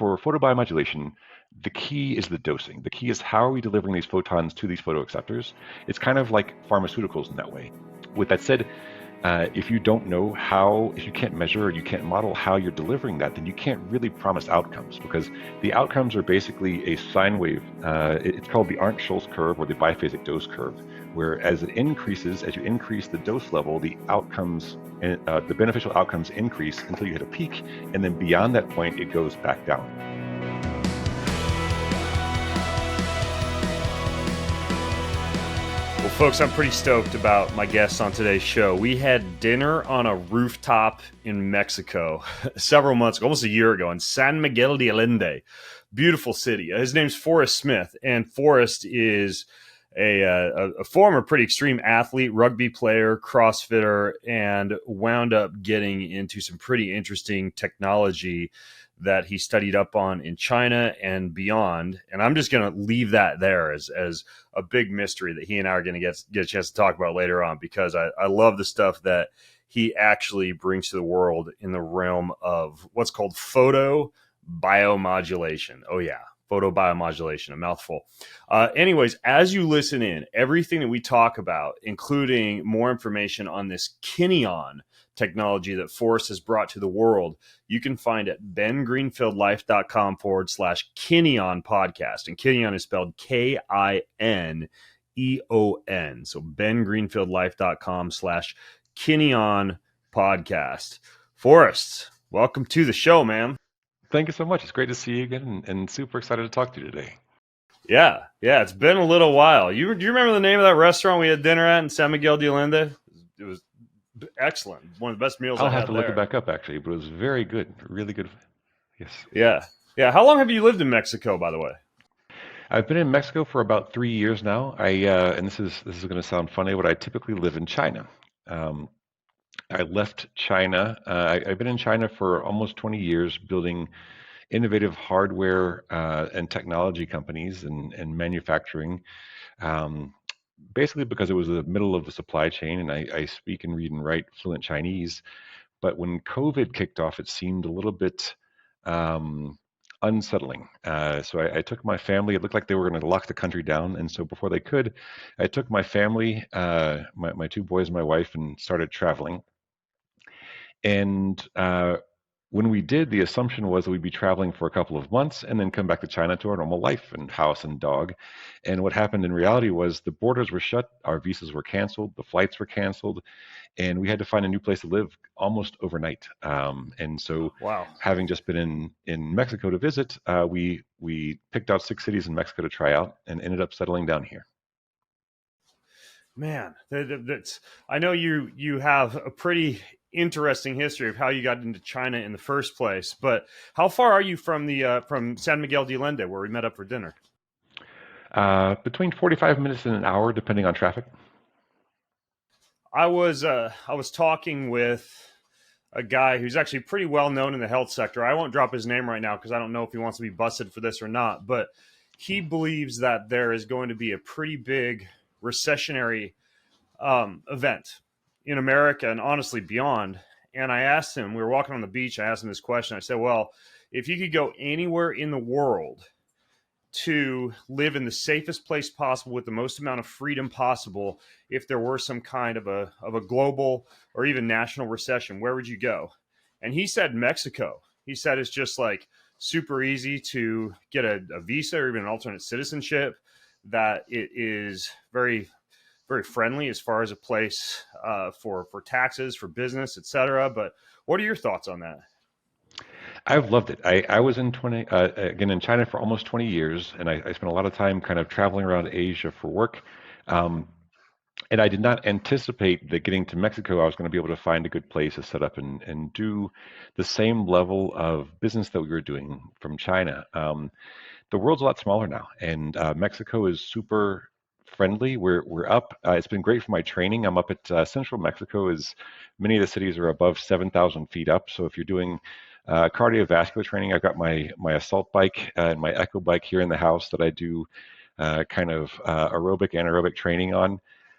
for photobiomodulation, the key is the dosing. The key is how are we delivering these photons to these photoacceptors? It's kind of like pharmaceuticals in that way. With that said, if you don't know how, if you can't measure or you can't model how you're delivering that, then you can't really promise outcomes, because the outcomes are basically a sine wave. It's called the Arndt-Schulz curve or the biphasic dose curve, where as it increases, as you increase the dose level, the outcomes, the beneficial outcomes increase until you hit a peak, and then beyond that point, it goes back down. Well, folks, I'm pretty stoked about my guests on today's show. We had dinner on a rooftop in Mexico several months ago, almost a year ago, in San Miguel de Allende. Beautiful city. His name's Forrest Smith, and Forrest is a former pretty extreme athlete, rugby player, CrossFitter, and wound up getting into some pretty interesting technology that he studied up on in China and beyond. And I'm just going to leave that there as a big mystery that he and I are going to get a chance to talk about later on, because I love the stuff that he actually brings to the world in the realm of what's called photobiomodulation. Oh yeah, photobiomodulation, a mouthful. Anyways, as you listen in, everything that we talk about, including more information on this Kineon technology that Forrest has brought to the world, you can find at bengreenfieldlife.com/Kineon podcast. And Kineon is spelled Kineon. So bengreenfieldlife.com/Kineon podcast. Forrest, welcome to the show, man. Thank you so much. It's great to see you again, and super excited to talk to you today. Yeah, it's been a little while. Do you remember the name of that restaurant we had dinner at in San Miguel de Allende? It was excellent. One of the best meals I'll I had have to look there. it back up, actually, but it was very good. Really good. Yes. Yeah. How long have you lived in Mexico, by the way? I've been in Mexico for about 3 years now. And this is going to sound funny, but I typically live in China. I left China. I've been in China for almost 20 years, building innovative hardware and technology companies and manufacturing. Basically because it was the middle of the supply chain, and I speak and read and write fluent Chinese. But when COVID kicked off, it seemed a little bit unsettling. So I took my family. It looked like they were going to lock the country down. And so before they could, I took my family, my two boys and my wife, and started traveling. And when we did, the assumption was that we'd be traveling for a couple of months and then come back to China to our normal life and house and dog. And what happened in reality was the borders were shut, our visas were canceled, the flights were canceled, and we had to find a new place to live almost overnight. And so, wow. Having just been in Mexico to visit, we picked out 6 cities in Mexico to try out and ended up settling down here. Man, I know you have a pretty interesting history of how you got into China in the first place, but how far are you from San Miguel de Allende, where we met up for dinner? Between 45 minutes and an hour, depending on traffic. I was talking with a guy who's actually pretty well known in the health sector. I won't drop his name right now because I don't know if he wants to be busted for this or not, but he believes that there is going to be a pretty big recessionary event in America and honestly beyond. And I asked him, we were walking on the beach, I asked him this question. I said, well, if you could go anywhere in the world to live in the safest place possible with the most amount of freedom possible, if there were some kind of a global or even national recession, where would you go? And he said Mexico. He said it's just like super easy to get a visa or even an alternate citizenship, that it is very, very friendly as far as a place for taxes, for business, etc. But what are your thoughts on that? I've loved it. I was in China for almost 20 years, and I spent a lot of time kind of traveling around Asia for work. And I did not anticipate that getting to Mexico, I was going to be able to find a good place to set up and do the same level of business that we were doing from China. The world's a lot smaller now, and Mexico is super friendly. We're up. It's been great for my training. I'm up at central Mexico. Many of the cities are above 7,000 feet up. So if you're doing cardiovascular training, I've got my assault bike and my echo bike here in the house that I do kind of aerobic, anaerobic training on.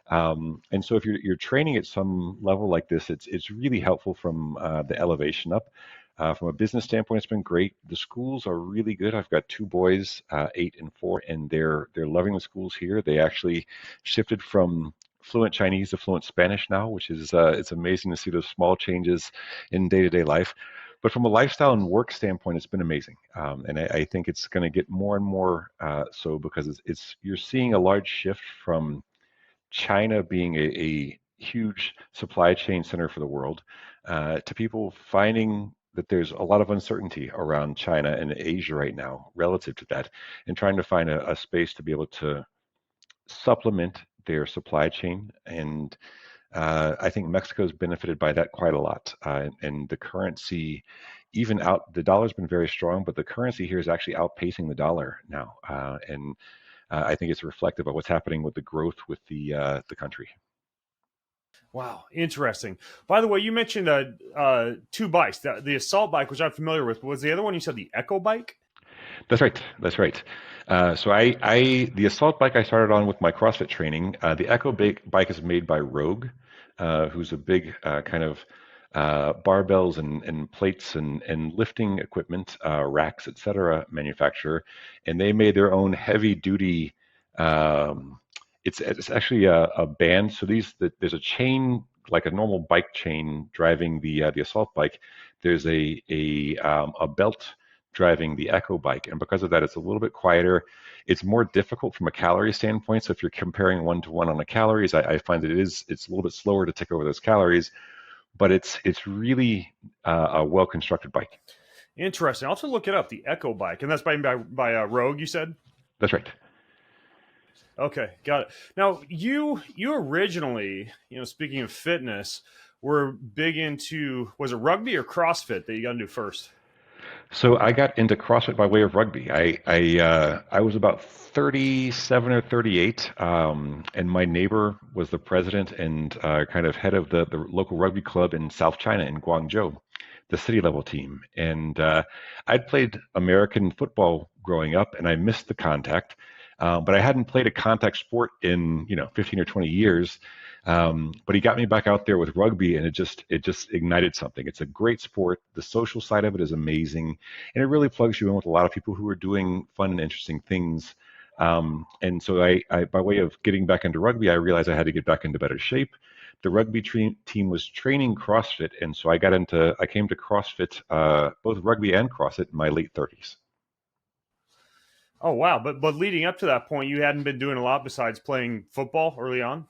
And so if you're training at some level like this, it's really helpful from the elevation up. From a business standpoint, it's been great. The schools are really good. I've got two boys, 8 and 4, and they're loving the schools here. They actually shifted from fluent Chinese to fluent Spanish now, which is it's amazing to see those small changes in day-to-day life. But from a lifestyle and work standpoint, it's been amazing, and I think it's going to get more and more so because it's you're seeing a large shift from China being a huge supply chain center for the world, to people finding that there's a lot of uncertainty around China and Asia right now relative to that, and trying to find a space to be able to supplement their supply chain. And I think Mexico's benefited by that quite a lot. And the currency, even out, the dollar's been very strong, but the currency here is actually outpacing the dollar now. And I think it's reflective of what's happening with the growth with the country. Wow, interesting. By the way, you mentioned two bikes. The assault bike, which I'm familiar with, was the other one you said the Echo bike? That's right. That's right. So the assault bike I started on with my CrossFit training. The Echo bike is made by Rogue, who's a big kind of barbells and plates and lifting equipment, racks, etc. manufacturer, and they made their own heavy duty. Um, it's actually a band. So there's a chain like a normal bike chain driving the assault bike. There's a belt driving the Echo bike, and because of that, it's a little bit quieter. It's more difficult from a calorie standpoint. So if you're comparing one to one on the calories, I find that it's a little bit slower to take over those calories, but it's really a well constructed bike. Interesting. I'll have to look it up. The Echo bike, and that's by Rogue. You said. That's right. Okay, got it. Now you originally, speaking of fitness, were big into, was it rugby or CrossFit that you got to do first? So I got into CrossFit by way of rugby. I was about 37 or 38, and my neighbor was the president and kind of head of the local rugby club in South China in Guangzhou, the city level team. And I'd played American football growing up, and I missed the contact, but I hadn't played a contact sport in 15 or 20 years. But he got me back out there with rugby, and it just ignited something. It's a great sport. The social side of it is amazing, and it really plugs you in with a lot of people who are doing fun and interesting things. And so I, by way of getting back into rugby, I realized I had to get back into better shape. The rugby team was training CrossFit, and so I came to CrossFit, both rugby and CrossFit, in my late 30s. Oh wow! But leading up to that point, you hadn't been doing a lot besides playing football early on.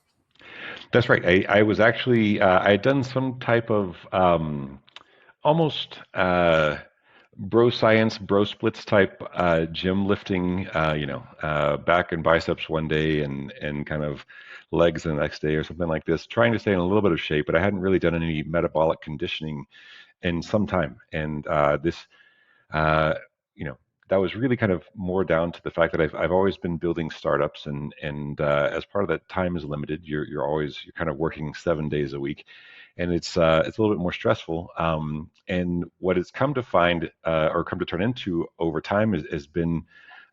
That's right. I was actually I had done some type of almost bro science, bro splits type gym lifting, back and biceps one day and kind of legs the next day or something like this, trying to stay in a little bit of shape, but I hadn't really done any metabolic conditioning in some time. And this, uh, you know, that was really kind of more down to the fact that I've always been building startups, and as part of that, time is limited. You're kind of working 7 days a week, and it's a little bit more stressful. And what it's come to find, or come to turn into over time, has been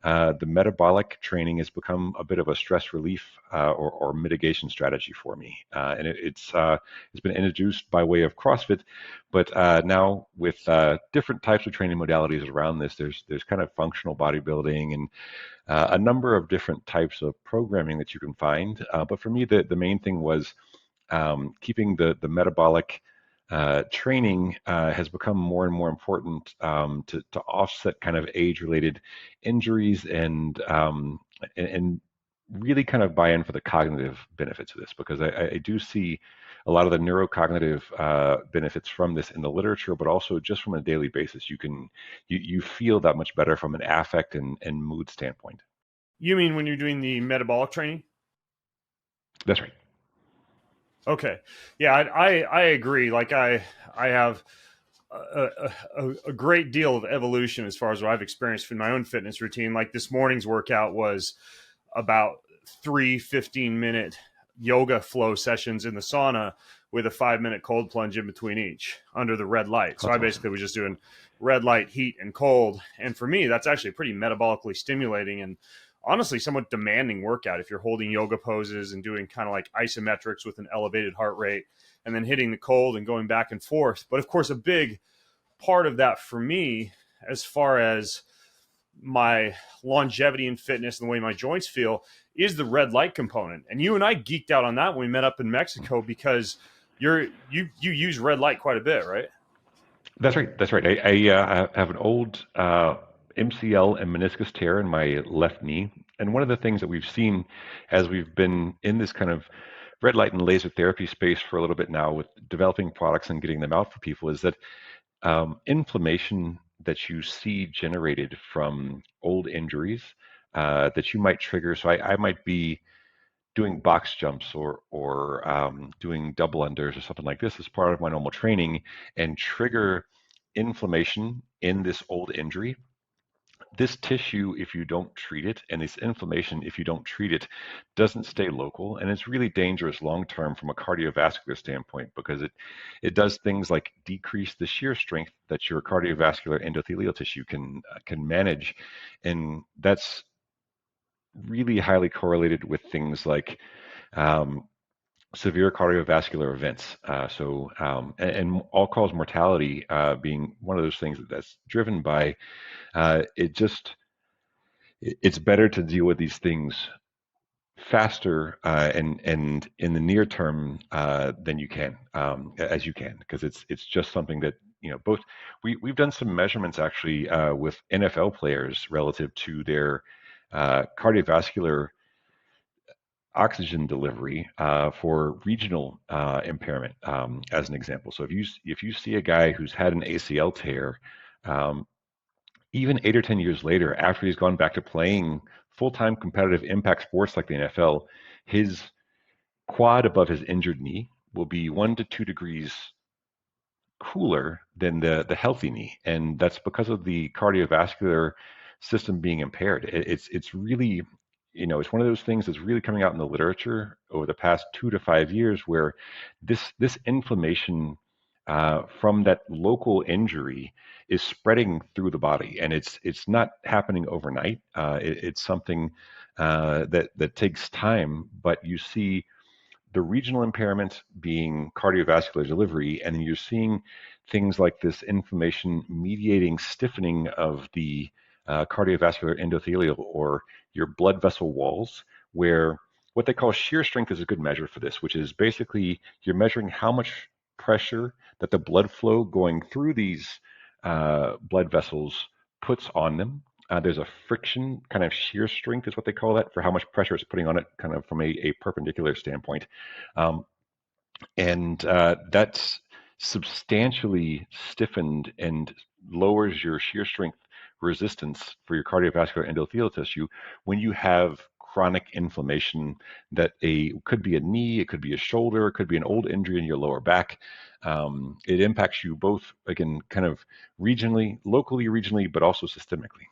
the metabolic training has become a bit of a stress relief, or mitigation strategy for me. And it's been introduced by way of CrossFit, but now with different types of training modalities around this, there's kind of functional bodybuilding and a number of different types of programming that you can find. But for me, the main thing was keeping the metabolic training has become more and more important, to offset kind of age-related injuries and really kind of buy in for the cognitive benefits of this, because I do see a lot of the neurocognitive benefits from this in the literature, but also just from a daily basis, you feel that much better from an affect and mood standpoint. You mean when you're doing the metabolic training? That's right. Okay, yeah, I agree. Like I have a great deal of evolution as far as what I've experienced in my own fitness routine. Like this morning's workout was about three 15-minute yoga flow sessions in the sauna with a 5-minute cold plunge in between each under the red light. So That's I awesome. basically was just doing red light, heat, and cold. And for me, that's actually pretty metabolically stimulating and honestly somewhat demanding workout if you're holding yoga poses and doing kind of like isometrics with an elevated heart rate and then hitting the cold and going back and forth. But of course, a big part of that for me, as far as my longevity and fitness and the way my joints feel, is the red light component. And you and I geeked out on that when we met up in Mexico, because you use red light quite a bit, right? That's right. That's right. I have an old MCL and meniscus tear in my left knee, and one of the things that we've seen as we've been in this kind of red light and laser therapy space for a little bit now with developing products and getting them out for people is that inflammation that you see generated from old injuries that you might trigger. So I might be doing box jumps or doing double unders or something like this as part of my normal training and trigger inflammation in this old injury. This tissue, if you don't treat it, and this inflammation, if you don't treat it, doesn't stay local, and it's really dangerous long term from a cardiovascular standpoint because it does things like decrease the shear strength that your cardiovascular endothelial tissue can manage, and that's really highly correlated with things like um, severe cardiovascular events. And all-cause mortality being one of those things that's driven by it's better to deal with these things faster and in the near term than you can as you can because it's just something that both we've done some measurements actually with NFL players relative to their cardiovascular oxygen delivery for regional impairment, as an example. So if you see a guy who's had an ACL tear, um, even 8 or 10 years later, after he's gone back to playing full-time competitive impact sports like the NFL, his quad above his injured knee will be 1 to 2 degrees cooler than the healthy knee, and that's because of the cardiovascular system being impaired. It's really, it's one of those things that's really coming out in the literature over the past 2 to 5 years, where this inflammation from that local injury is spreading through the body, and it's not happening overnight. It's something that takes time, but you see the regional impairment being cardiovascular delivery, and then you're seeing things like this inflammation mediating stiffening of the cardiovascular endothelial or your blood vessel walls, where what they call shear strength is a good measure for this, which is basically you're measuring how much pressure that the blood flow going through these blood vessels puts on them. There's a friction kind of shear strength is what they call that for how much pressure it's putting on it, kind of from a perpendicular standpoint. Um, and that's substantially stiffened and lowers your shear strength resistance for your cardiovascular endothelial tissue when you have chronic inflammation that could be a knee, it could be a shoulder, it could be an old injury in your lower back. It impacts you both, again, kind of regionally, locally, regionally, but also systemically.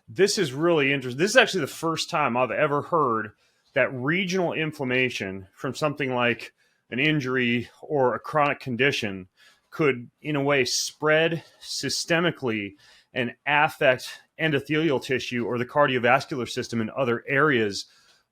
This is really interesting. This is actually the first time I've ever heard that regional inflammation from something like an injury or a chronic condition could, in a way, spread systemically and affect endothelial tissue or the cardiovascular system in other areas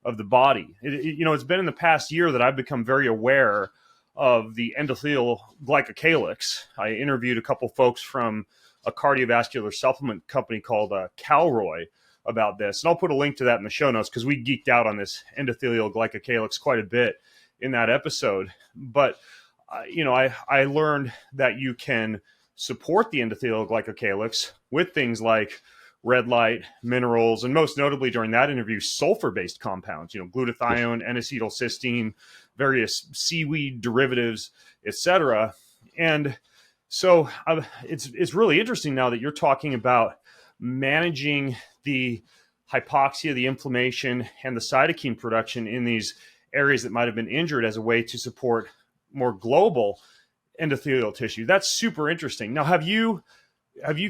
of the body. It's been in the past year that I've become very aware of the endothelial glycocalyx. I interviewed a couple folks from a cardiovascular supplement company called Calroy about this. And I'll put a link to that in the show notes because we geeked out on this endothelial glycocalyx quite a bit in that episode. But, I learned that you can support the endothelial glycocalyx with things like red light, minerals, and most notably during that interview, sulfur-based compounds, Yes. glutathione, N-acetylcysteine, various seaweed derivatives, etc. And so it's really interesting now that you're talking about managing the hypoxia, the inflammation, and the cytokine production in these areas that might have been injured as a way to support more global endothelial tissue. That's super interesting. Now, have you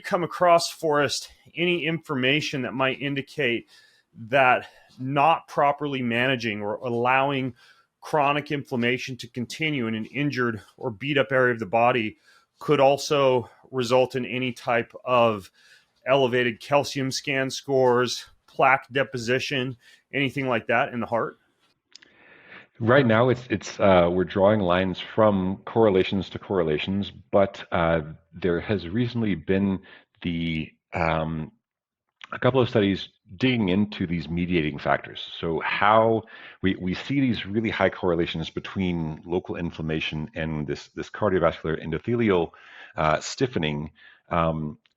come across, Forrest, any information that might indicate that not properly managing or allowing chronic inflammation to continue in an injured or beat up area of the body could also result in any type of elevated calcium scan scores, plaque deposition, anything like that in the heart? Right now, it's we're drawing lines from correlations to correlations, but there has recently been the a couple of studies digging into these mediating factors. So how we see these really high correlations between local inflammation and this cardiovascular endothelial stiffening.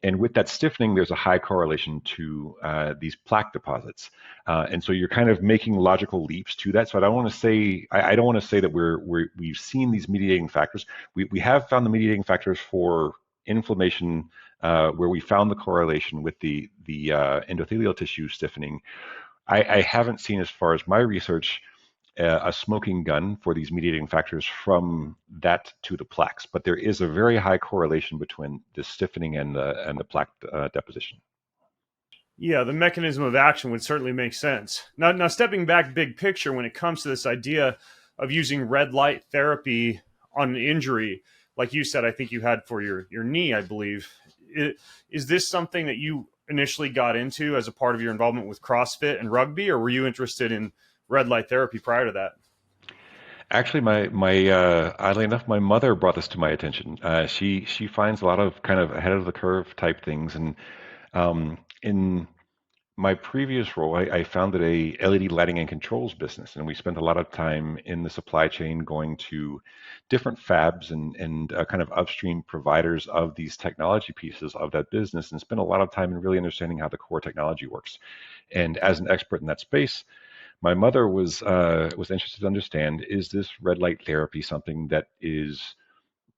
And with that stiffening, there's a high correlation to these plaque deposits. And so you're kind of making logical leaps to that. So I don't want to say I don't want to say that we've seen these mediating factors. We have found the mediating factors for inflammation where we found the correlation with the endothelial tissue stiffening. I haven't seen, as far as my research, a smoking gun for these mediating factors from that to the plaques, but there is a very high correlation between the stiffening and the plaque deposition. Yeah, the mechanism of action would certainly make sense. Now stepping back big picture, when it comes to this idea of using red light therapy on an injury, like you said, I think you had for your knee, I believe. Is this something that you initially got into as a part of your involvement with CrossFit and rugby, or were you interested in red light therapy prior to that? Actually, my oddly enough, my mother brought this to my attention. She finds a lot of kind of ahead of the curve type things, and in my previous role, I founded a LED lighting and controls business, and we spent a lot of time in the supply chain going to different fabs and kind of upstream providers of these technology pieces of that business, and spent a lot of time in really understanding how the core technology works. And as an expert in that space, my mother was interested to understand, is this red light therapy something that is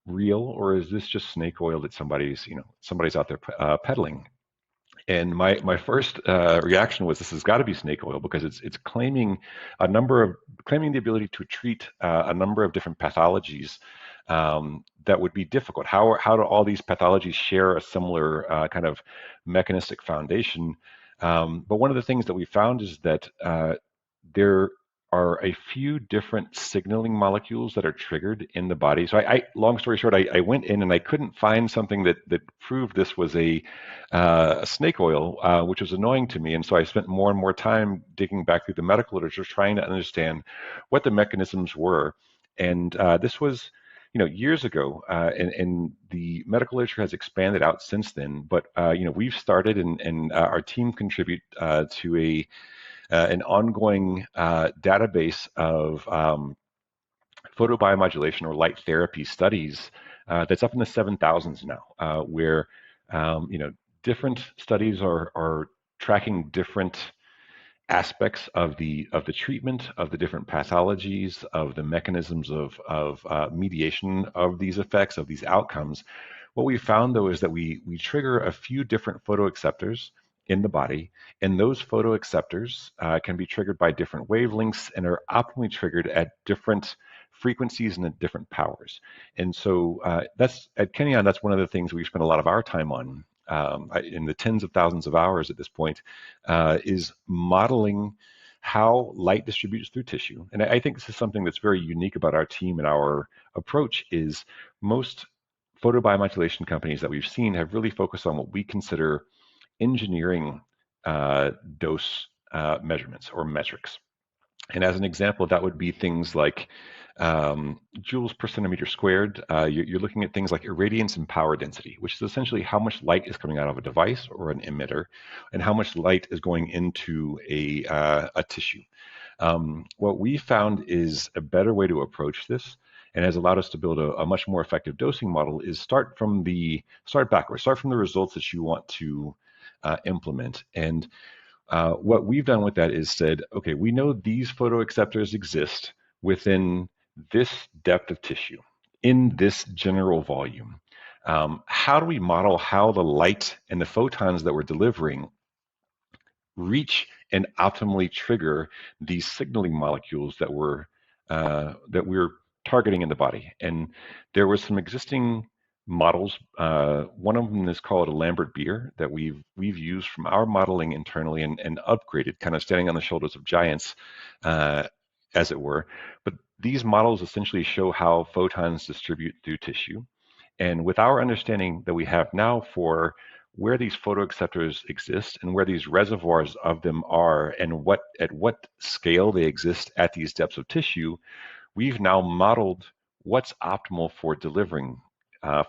real, or is this just snake oil that somebody's out there peddling? And my first reaction was, this has got to be snake oil, because it's claiming the ability to treat a number of different pathologies that would be difficult. How do all these pathologies share a similar kind of mechanistic foundation? But one of the things that we found is that there are a few different signaling molecules that are triggered in the body. So long story short, I went in and I couldn't find something that proved this was a snake oil, which was annoying to me. And so I spent more and more time digging back through the medical literature, trying to understand what the mechanisms were. And this was, years ago, and the medical literature has expanded out since then. But we've started, and our team contribute to an ongoing database of photobiomodulation or light therapy studies that's up in the 7,000s now, where different studies are tracking different aspects of the treatment, of the different pathologies, of the mechanisms of mediation of these effects, of these outcomes. What we found, though, is that we trigger a few different photoacceptors in the body, and those photoacceptors can be triggered by different wavelengths and are optimally triggered at different frequencies and at different powers. And so that's at Kineon. That's one of the things we spend a lot of our time on, in the tens of thousands of hours at this point, is modeling how light distributes through tissue. And I think this is something that's very unique about our team and our approach. Is most photobiomodulation companies that we've seen have really focused on what we consider engineering dose measurements or metrics. And as an example, that would be things like joules per centimeter squared. You're looking at things like irradiance and power density, which is essentially how much light is coming out of a device or an emitter, and how much light is going into a tissue. What we found is a better way to approach this, and has allowed us to build a much more effective dosing model, is start backwards, start from the results that you want to implement. And what we've done with that is said, okay, we know these photoacceptors exist within this depth of tissue in this general volume. How do we model how the light and the photons that we're delivering reach and optimally trigger these signaling molecules that we're targeting in the body? And there was some existing models. One of them is called a Lambert beer that we've used from our modeling internally and upgraded, kind of standing on the shoulders of giants, uh, as it were. But these models essentially show how photons distribute through tissue. And with our understanding that we have now for where these photoacceptors exist and where these reservoirs of them are and at what scale they exist at these depths of tissue, we've now modeled what's optimal for delivering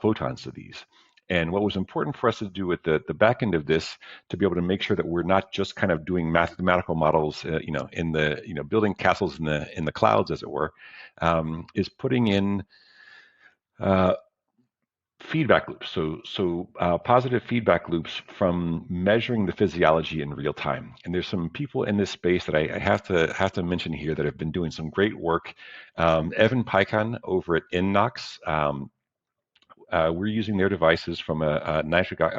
photons to these. And what was important for us to do at the back end of this, to be able to make sure that we're not just kind of doing mathematical models, in the, building castles in the clouds, as it were, is putting in uh, feedback loops. So positive feedback loops from measuring the physiology in real time. And there's some people in this space that I have to mention here that have been doing some great work. Evan Picon over at Innox. We're using their devices from a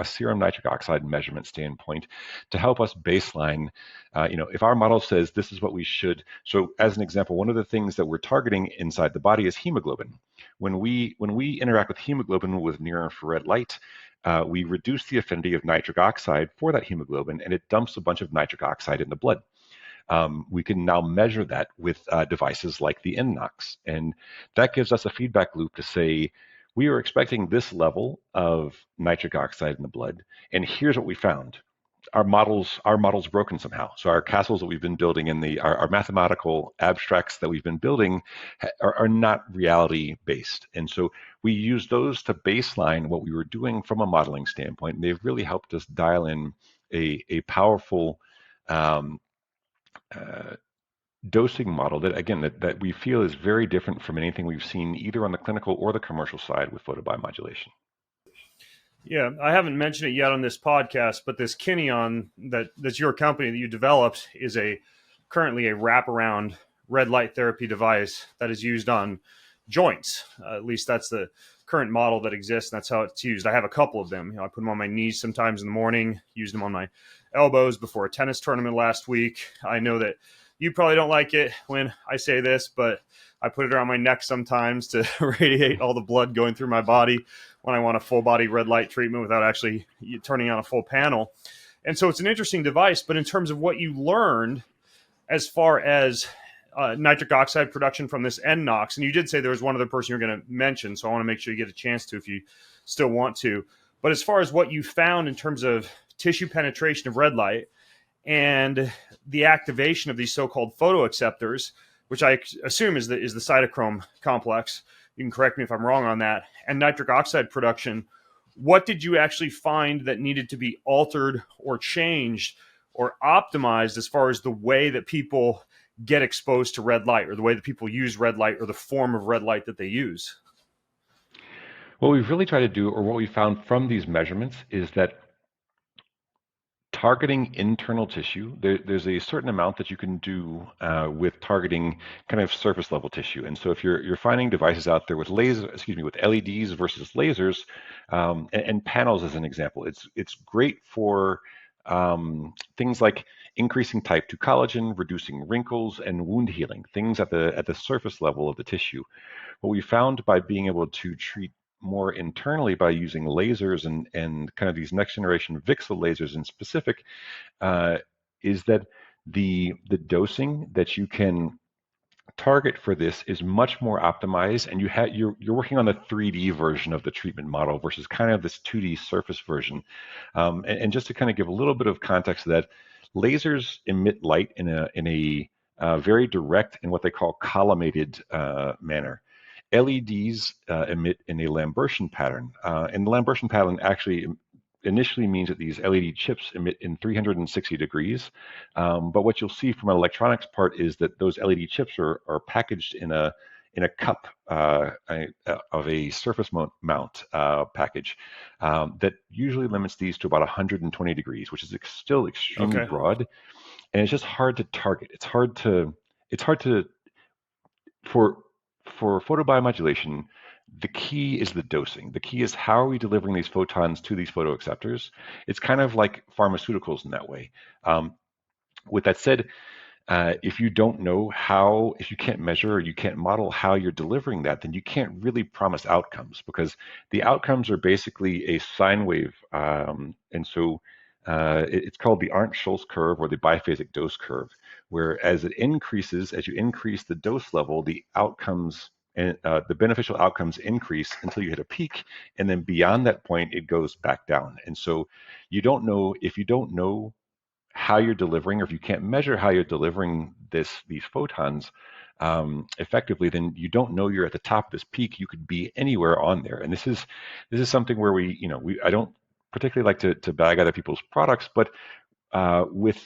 serum nitric oxide measurement standpoint to help us baseline. If our model says this is what we should. So, as an example, one of the things that we're targeting inside the body is hemoglobin. When we interact with hemoglobin with near infrared light, we reduce the affinity of nitric oxide for that hemoglobin, and it dumps a bunch of nitric oxide in the blood. We can now measure that with devices like the Innox, and that gives us a feedback loop to say, we are expecting this level of nitric oxide in the blood, and here's what we found. Our model's broken somehow. So our castles that we've been building in our mathematical abstracts that we've been building are not reality based. And so we use those to baseline what we were doing from a modeling standpoint, and they've really helped us dial in a powerful um, uh, dosing model that, again, that we feel is very different from anything we've seen either on the clinical or the commercial side with photobiomodulation. Yeah, I haven't mentioned it yet on this podcast, but this Kineon that's your company that you developed is currently a wraparound red light therapy device that is used on joints. At least that's the current model that exists, and that's how it's used. I have a couple of them. I put them on my knees sometimes in the morning, used them on my elbows before a tennis tournament last week. I know that you probably don't like it when I say this, but I put it around my neck sometimes to radiate all the blood going through my body when I want a full body red light treatment without actually turning on a full panel. And so it's an interesting device, but in terms of what you learned as far as nitric oxide production from this Innox, and you did say there was one other person you're going to mention, so I want to make sure you get a chance to if you still want to. But as far as what you found in terms of tissue penetration of red light and the activation of these so-called photoacceptors, which I assume is the cytochrome complex. You can correct me if I'm wrong on that. And nitric oxide production. What did you actually find that needed to be altered or changed or optimized as far as the way that people get exposed to red light, or the way that people use red light, or the form of red light that they use? What we've really tried to do, or what we found from these measurements, is that targeting internal tissue, there's a certain amount that you can do with targeting kind of surface level tissue. And so if you're finding devices out there with with LEDs versus lasers, and panels as an example, it's great for things like increasing type 2 collagen, reducing wrinkles, and wound healing, things at the surface level of the tissue. What we found by being able to treat more internally by using lasers and kind of these next generation VCSEL lasers in specific, uh, is that the dosing that you can target for this is much more optimized, and you're working on the 3D version of the treatment model versus kind of this 2D surface version. And just to kind of give a little bit of context to that, lasers emit light in a very direct and what they call collimated manner. LEDs emit in a Lambertian pattern, and the Lambertian pattern actually initially means that these LED chips emit in 360 degrees. But what you'll see from an electronics part is that those LED chips are packaged in a cup of a surface mount package that usually limits these to about 120 degrees, which is still extremely Okay. broad, and it's just hard to target. It's hard to for photobiomodulation. The key is the dosing. The key is how are we delivering these photons to these photoacceptors. It's kind of like pharmaceuticals in that way. Um, with that said, if you don't know how, if you can't measure or you can't model how you're delivering that, then you can't really promise outcomes, because the outcomes are basically a sine wave. And so it's called the Arndt-Schulz curve, or the biphasic dose curve, where as you increase the dose level, the outcomes and the beneficial outcomes increase until you hit a peak, and then beyond that point, it goes back down. And so you don't know if you don't know how you're delivering, or if you can't measure how you're delivering these photons effectively, then you don't know you're at the top of this peak. You could be anywhere on there, and this is something where I don't particularly like to bag other people's products, but with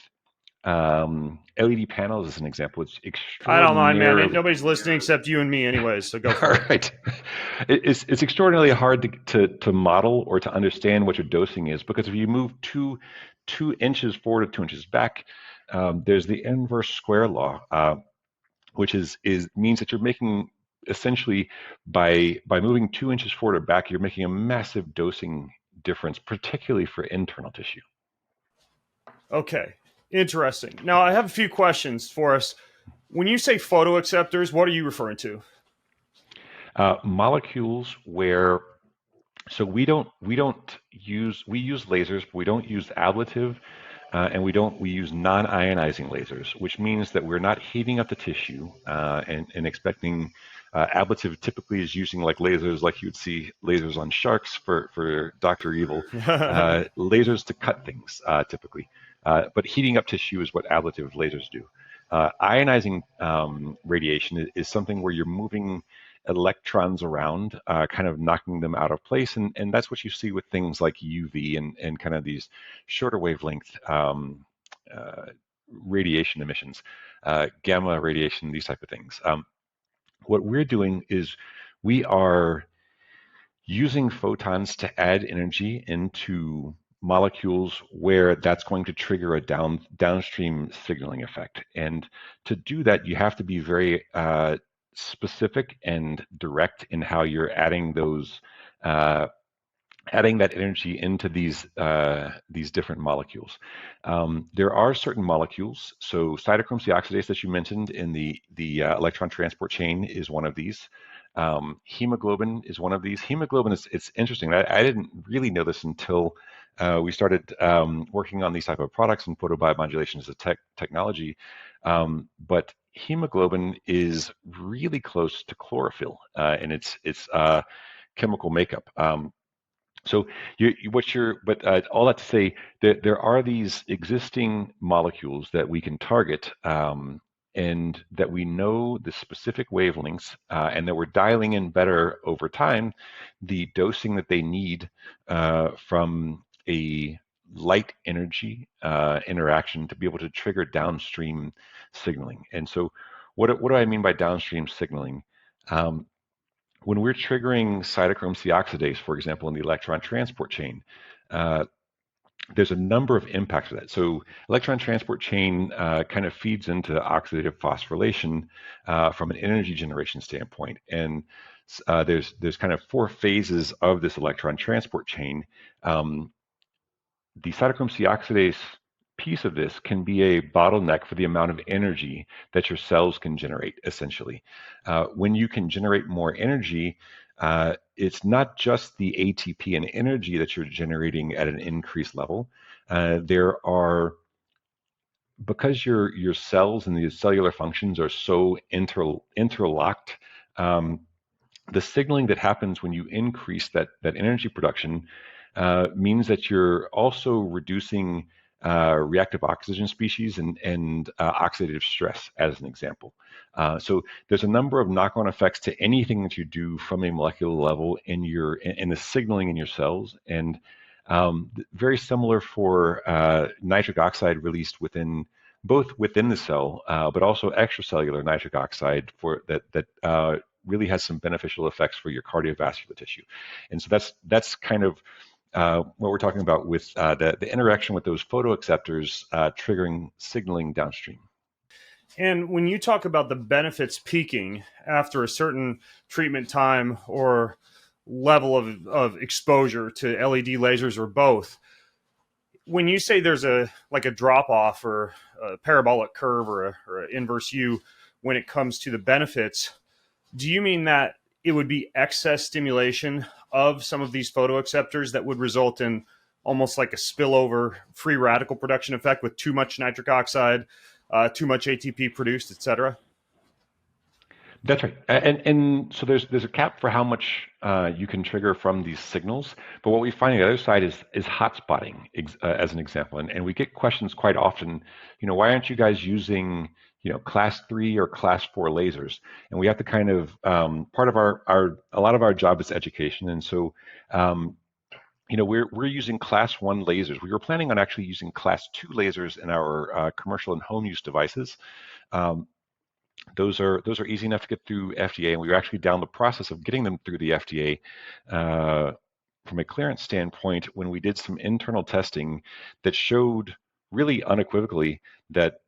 LED panels as an example, it's I don't mind, man. extraordinarily Nobody's listening except you and me, anyways. So go all for it. right. It's extraordinarily hard to model or to understand what your dosing is, because if you move two inches forward or 2 inches back, there's the inverse square law, which is means that you're making essentially by moving 2 inches forward or back, you're making a massive dosing difference, particularly for internal tissue. Okay, interesting. Now I have a few questions for us. When you say photoacceptors, what are you referring to? Molecules where so we use lasers, but we don't use ablative, and we use non-ionizing lasers, which means that we're not heating up the tissue and expecting. Ablative typically is using like lasers, like you would see lasers on sharks for Dr. Evil, lasers to cut things typically. But heating up tissue is what ablative lasers do. Ionizing radiation is something where you're moving electrons around, kind of knocking them out of place. And that's what you see with things like UV and kind of these shorter wavelength radiation emissions, gamma radiation, these type of things. What we're doing is we are using photons to add energy into molecules where that's going to trigger a downstream signaling effect. And to do that, you have to be very specific and direct in how you're adding those adding that energy into these different molecules. There are certain molecules. So cytochrome C oxidase that you mentioned in the electron transport chain is one of these. Hemoglobin is one of these. Hemoglobin is it's interesting. I didn't really know this until we started working on these type of products, and photobiomodulation is a technology. But hemoglobin is really close to chlorophyll in its chemical makeup. So but all that to say that there are these existing molecules that we can target, and that we know the specific wavelengths, and that we're dialing in better over time the dosing that they need from a light energy interaction to be able to trigger downstream signaling. And so what do I mean by downstream signaling? Um, when we're triggering cytochrome C oxidase, for example, in the electron transport chain, uh, there's a number of impacts of that. So electron transport chain kind of feeds into oxidative phosphorylation from an energy generation standpoint. And there's kind of four phases of this electron transport chain. The cytochrome C oxidase piece of this can be a bottleneck for the amount of energy that your cells can generate, essentially. When you can generate more energy, it's not just the ATP and energy that you're generating at an increased level. There are because your cells and the cellular functions are so interlocked, the signaling that happens when you increase that energy production means that you're also reducing reactive oxygen species and oxidative stress, as an example. So there's a number of knock-on effects to anything that you do from a molecular level in the signaling in your cells, and very similar for nitric oxide released both within the cell, but also extracellular nitric oxide for that really has some beneficial effects for your cardiovascular tissue. And so that's kind of what we're talking about with the interaction with those photoacceptors triggering signaling downstream. And when you talk about the benefits peaking after a certain treatment time or level of exposure to LED lasers or both, when you say there's a drop off or a parabolic curve or an inverse U when it comes to the benefits, do you mean that it would be excess stimulation of some of these photoacceptors that would result in almost like a spillover free radical production effect with too much nitric oxide, too much ATP produced, etc.? That's right. And so there's a cap for how much you can trigger from these signals. But what we find on the other side is hot spotting as an example. And we get questions quite often, why aren't you guys using, class 3 or class 4 lasers? And we have to kind of part of our a lot of our job is education. And so um, we're using class 1 lasers. We were planning on actually using class 2 lasers in our commercial and home use devices. Um, those are easy enough to get through FDA, and we were actually down the process of getting them through the FDA from a clearance standpoint when we did some internal testing that showed really unequivocally that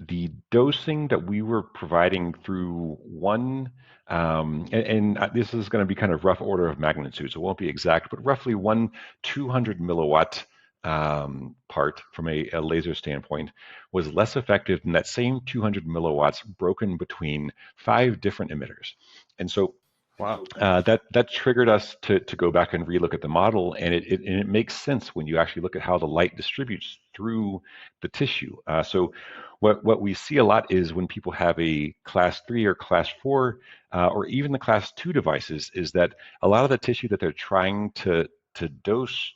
the dosing that we were providing through one, and this is going to be kind of rough order of magnitude, so it won't be exact, but roughly one 200 milliwatt part from a laser standpoint was less effective than that same 200 milliwatts broken between 5 different emitters. And so Wow. that triggered us to go back and relook at the model, and it makes sense when you actually look at how the light distributes through the tissue. So what we see a lot is when people have a class 3 or class 4 or even the class 2 devices, is that a lot of the tissue that they're trying to dose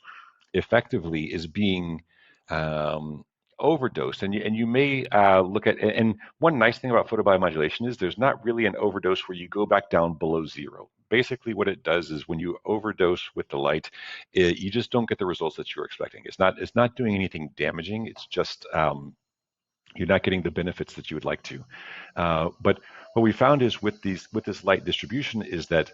effectively is being um, overdosed. And you may look at, and one nice thing about photobiomodulation is there's not really an overdose where you go back down below zero. Basically, what it does is when you overdose with the light, you just don't get the results that you're expecting. It's not doing anything damaging. It's just you're not getting the benefits that you would like to. But what we found is with this light distribution is that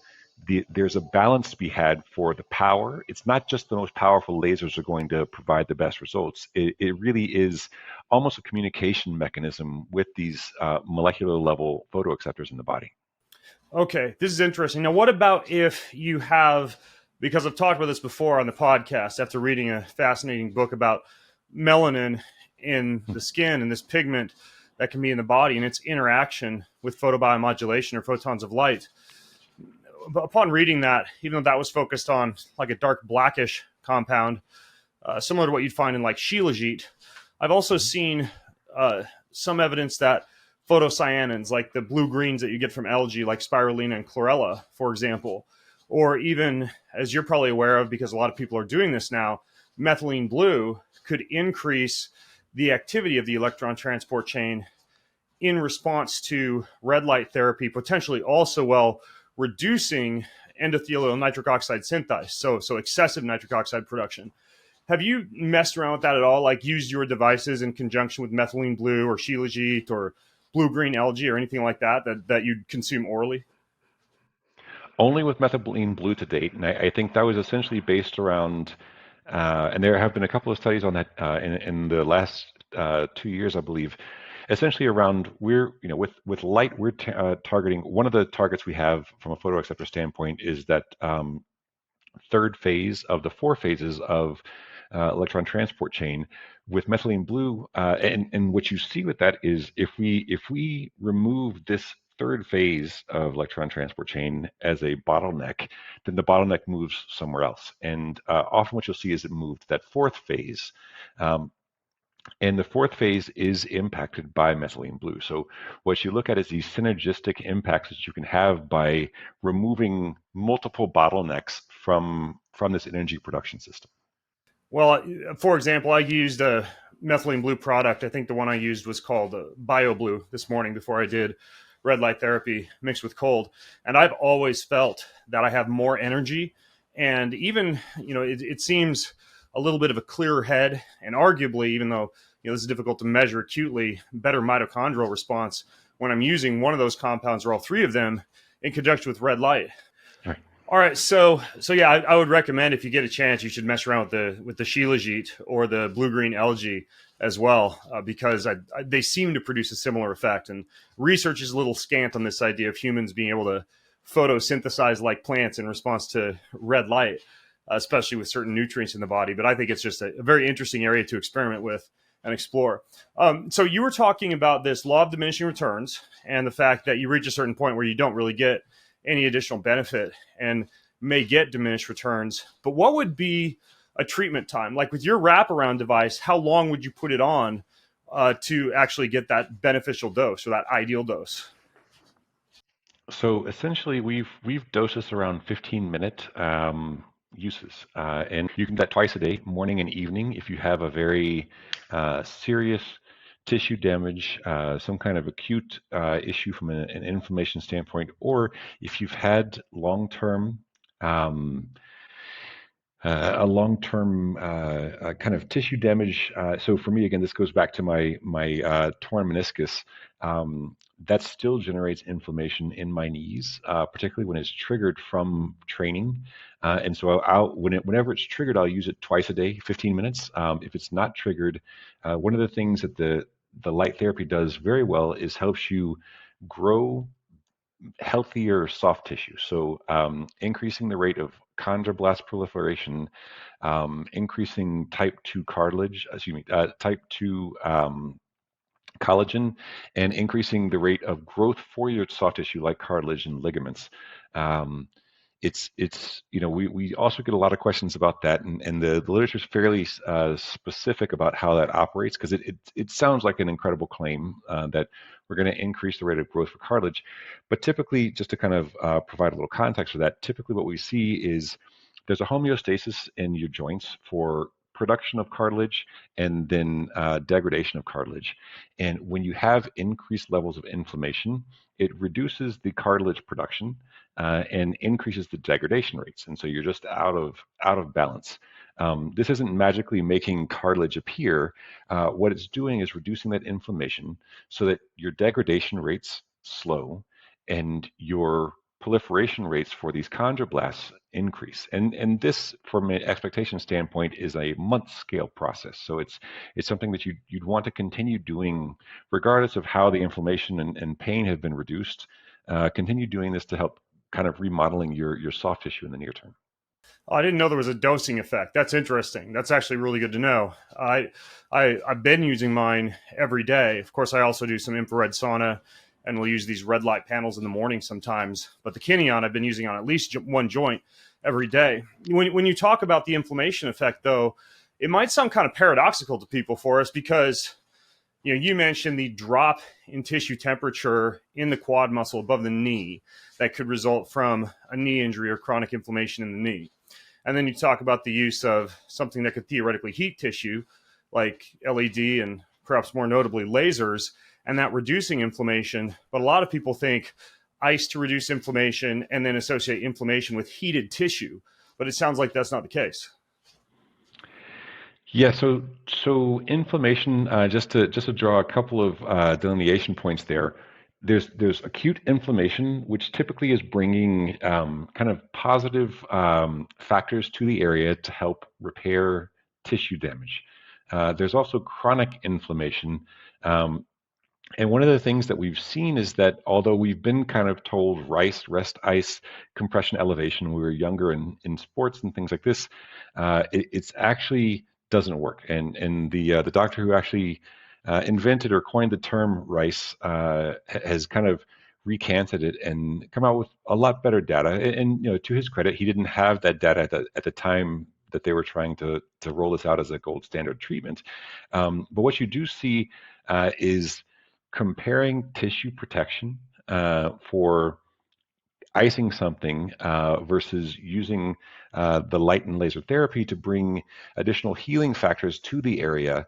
there's a balance to be had for the power. It's not just the most powerful lasers are going to provide the best results. It really is almost a communication mechanism with these molecular level photoacceptors in the body. Okay, this is interesting. Now, what about if you have, because I've talked about this before on the podcast after reading a fascinating book about melanin in the skin and this pigment that can be in the body and its interaction with photobiomodulation or photons of light. But upon reading that, even though that was focused on like a dark blackish compound, similar to what you'd find in like shilajit, I've also seen some evidence that photocyanins, like the blue greens that you get from algae, like spirulina and chlorella, for example, or even, as you're probably aware of, because a lot of people are doing this now, methylene blue could increase the activity of the electron transport chain in response to red light therapy, potentially also while reducing endothelial nitric oxide synthase, so excessive nitric oxide production. Have you messed around with that at all? Like used your devices in conjunction with methylene blue or shilajit or blue green algae or anything like that you'd consume orally? Only with methylene blue to date, and I think that was essentially based around, and there have been a couple of studies on that in the last 2 years, I believe, essentially around with light we're targeting. One of the targets we have from a photoacceptor standpoint is that third phase of the 4 phases of electron transport chain with methylene blue. And what you see with that is if we remove this third phase of electron transport chain as a bottleneck, then the bottleneck moves somewhere else. And often what you'll see is it moved that fourth phase. Um, and the fourth phase is impacted by methylene blue. So what you look at is these synergistic impacts that you can have by removing multiple bottlenecks from this energy production system. Well, for example, I used a methylene blue product. I think the one I used was called BioBlue this morning before I did red light therapy mixed with cold. And I've always felt that I have more energy. And even, it seems a little bit of a clearer head and arguably, even though, this is difficult to measure acutely, better mitochondrial response when I'm using one of those compounds or all three of them in conjunction with red light. Right. All right, so yeah, I would recommend if you get a chance, you should mess around with the shilajit or the blue green algae as well, because they seem to produce a similar effect. And research is a little scant on this idea of humans being able to photosynthesize like plants in response to red light, especially with certain nutrients in the body. But I think it's just a very interesting area to experiment with and explore. So you were talking about this law of diminishing returns and the fact that you reach a certain point where you don't really get any additional benefit and may get diminished returns. But what would be a treatment time? Like with your wraparound device, how long would you put it on to actually get that beneficial dose or that ideal dose? So essentially, we've dosed this around 15-minute uses, and you can do that twice a day, morning and evening, if you have a very serious tissue damage, some kind of acute issue from an inflammation standpoint, or if you've had long-term um, a long-term kind of tissue damage. So for me, again, this goes back to my torn meniscus. That still generates inflammation in my knees, particularly when it's triggered from training. And so whenever it's triggered, I'll use it twice a day, 15 minutes. If it's not triggered, one of the things that the light therapy does very well is helps you grow healthier soft tissue. So increasing the rate of chondroblast proliferation, increasing type 2 cartilage, type 2 collagen, and increasing the rate of growth for your soft tissue like cartilage and ligaments. Um, we also get a lot of questions about that, and the literature is fairly specific about how that operates, because it sounds like an incredible claim that we're going to increase the rate of growth for cartilage, but typically, just to kind of provide a little context for that, typically what we see is there's a homeostasis in your joints for production of cartilage and then degradation of cartilage. And when you have increased levels of inflammation, it reduces the cartilage production and increases the degradation rates. And so you're just out of balance. This isn't magically making cartilage appear. What it's doing is reducing that inflammation so that your degradation rates slow and your proliferation rates for these chondroblasts increase. And this, from an expectation standpoint, is a month scale process. So it's something that you'd want to continue doing regardless of how the inflammation and pain have been reduced. Continue doing this to help kind of remodeling your soft tissue in the near term. Oh, I didn't know there was a dosing effect. That's interesting. That's actually really good to know. I've been using mine every day. Of course, I also do some infrared sauna, and we'll use these red light panels in the morning sometimes. But the Kineon I've been using on at least one joint every day. When you talk about the inflammation effect, though, it might sound kind of paradoxical to people for us because you mentioned the drop in tissue temperature in the quad muscle above the knee that could result from a knee injury or chronic inflammation in the knee. And then you talk about the use of something that could theoretically heat tissue, like LED and perhaps more notably lasers, and that reducing inflammation. But a lot of people think ice to reduce inflammation and then associate inflammation with heated tissue. But it sounds like that's not the case. Yeah, so inflammation. Just to draw a couple of delineation points there. There's acute inflammation, which typically is bringing kind of positive factors to the area to help repair tissue damage. There's also chronic inflammation, um, and one of the things that we've seen is that although we've been kind of told rest, ice, compression, elevation when we were younger in sports and things like this, it's actually doesn't work. And the doctor who actually invented or coined the term rice has kind of recanted it and come out with a lot better data. And to his credit, he didn't have that data at the time that they were trying to roll this out as a gold standard treatment. But what you do see is comparing tissue protection for icing something versus using the light and laser therapy to bring additional healing factors to the area,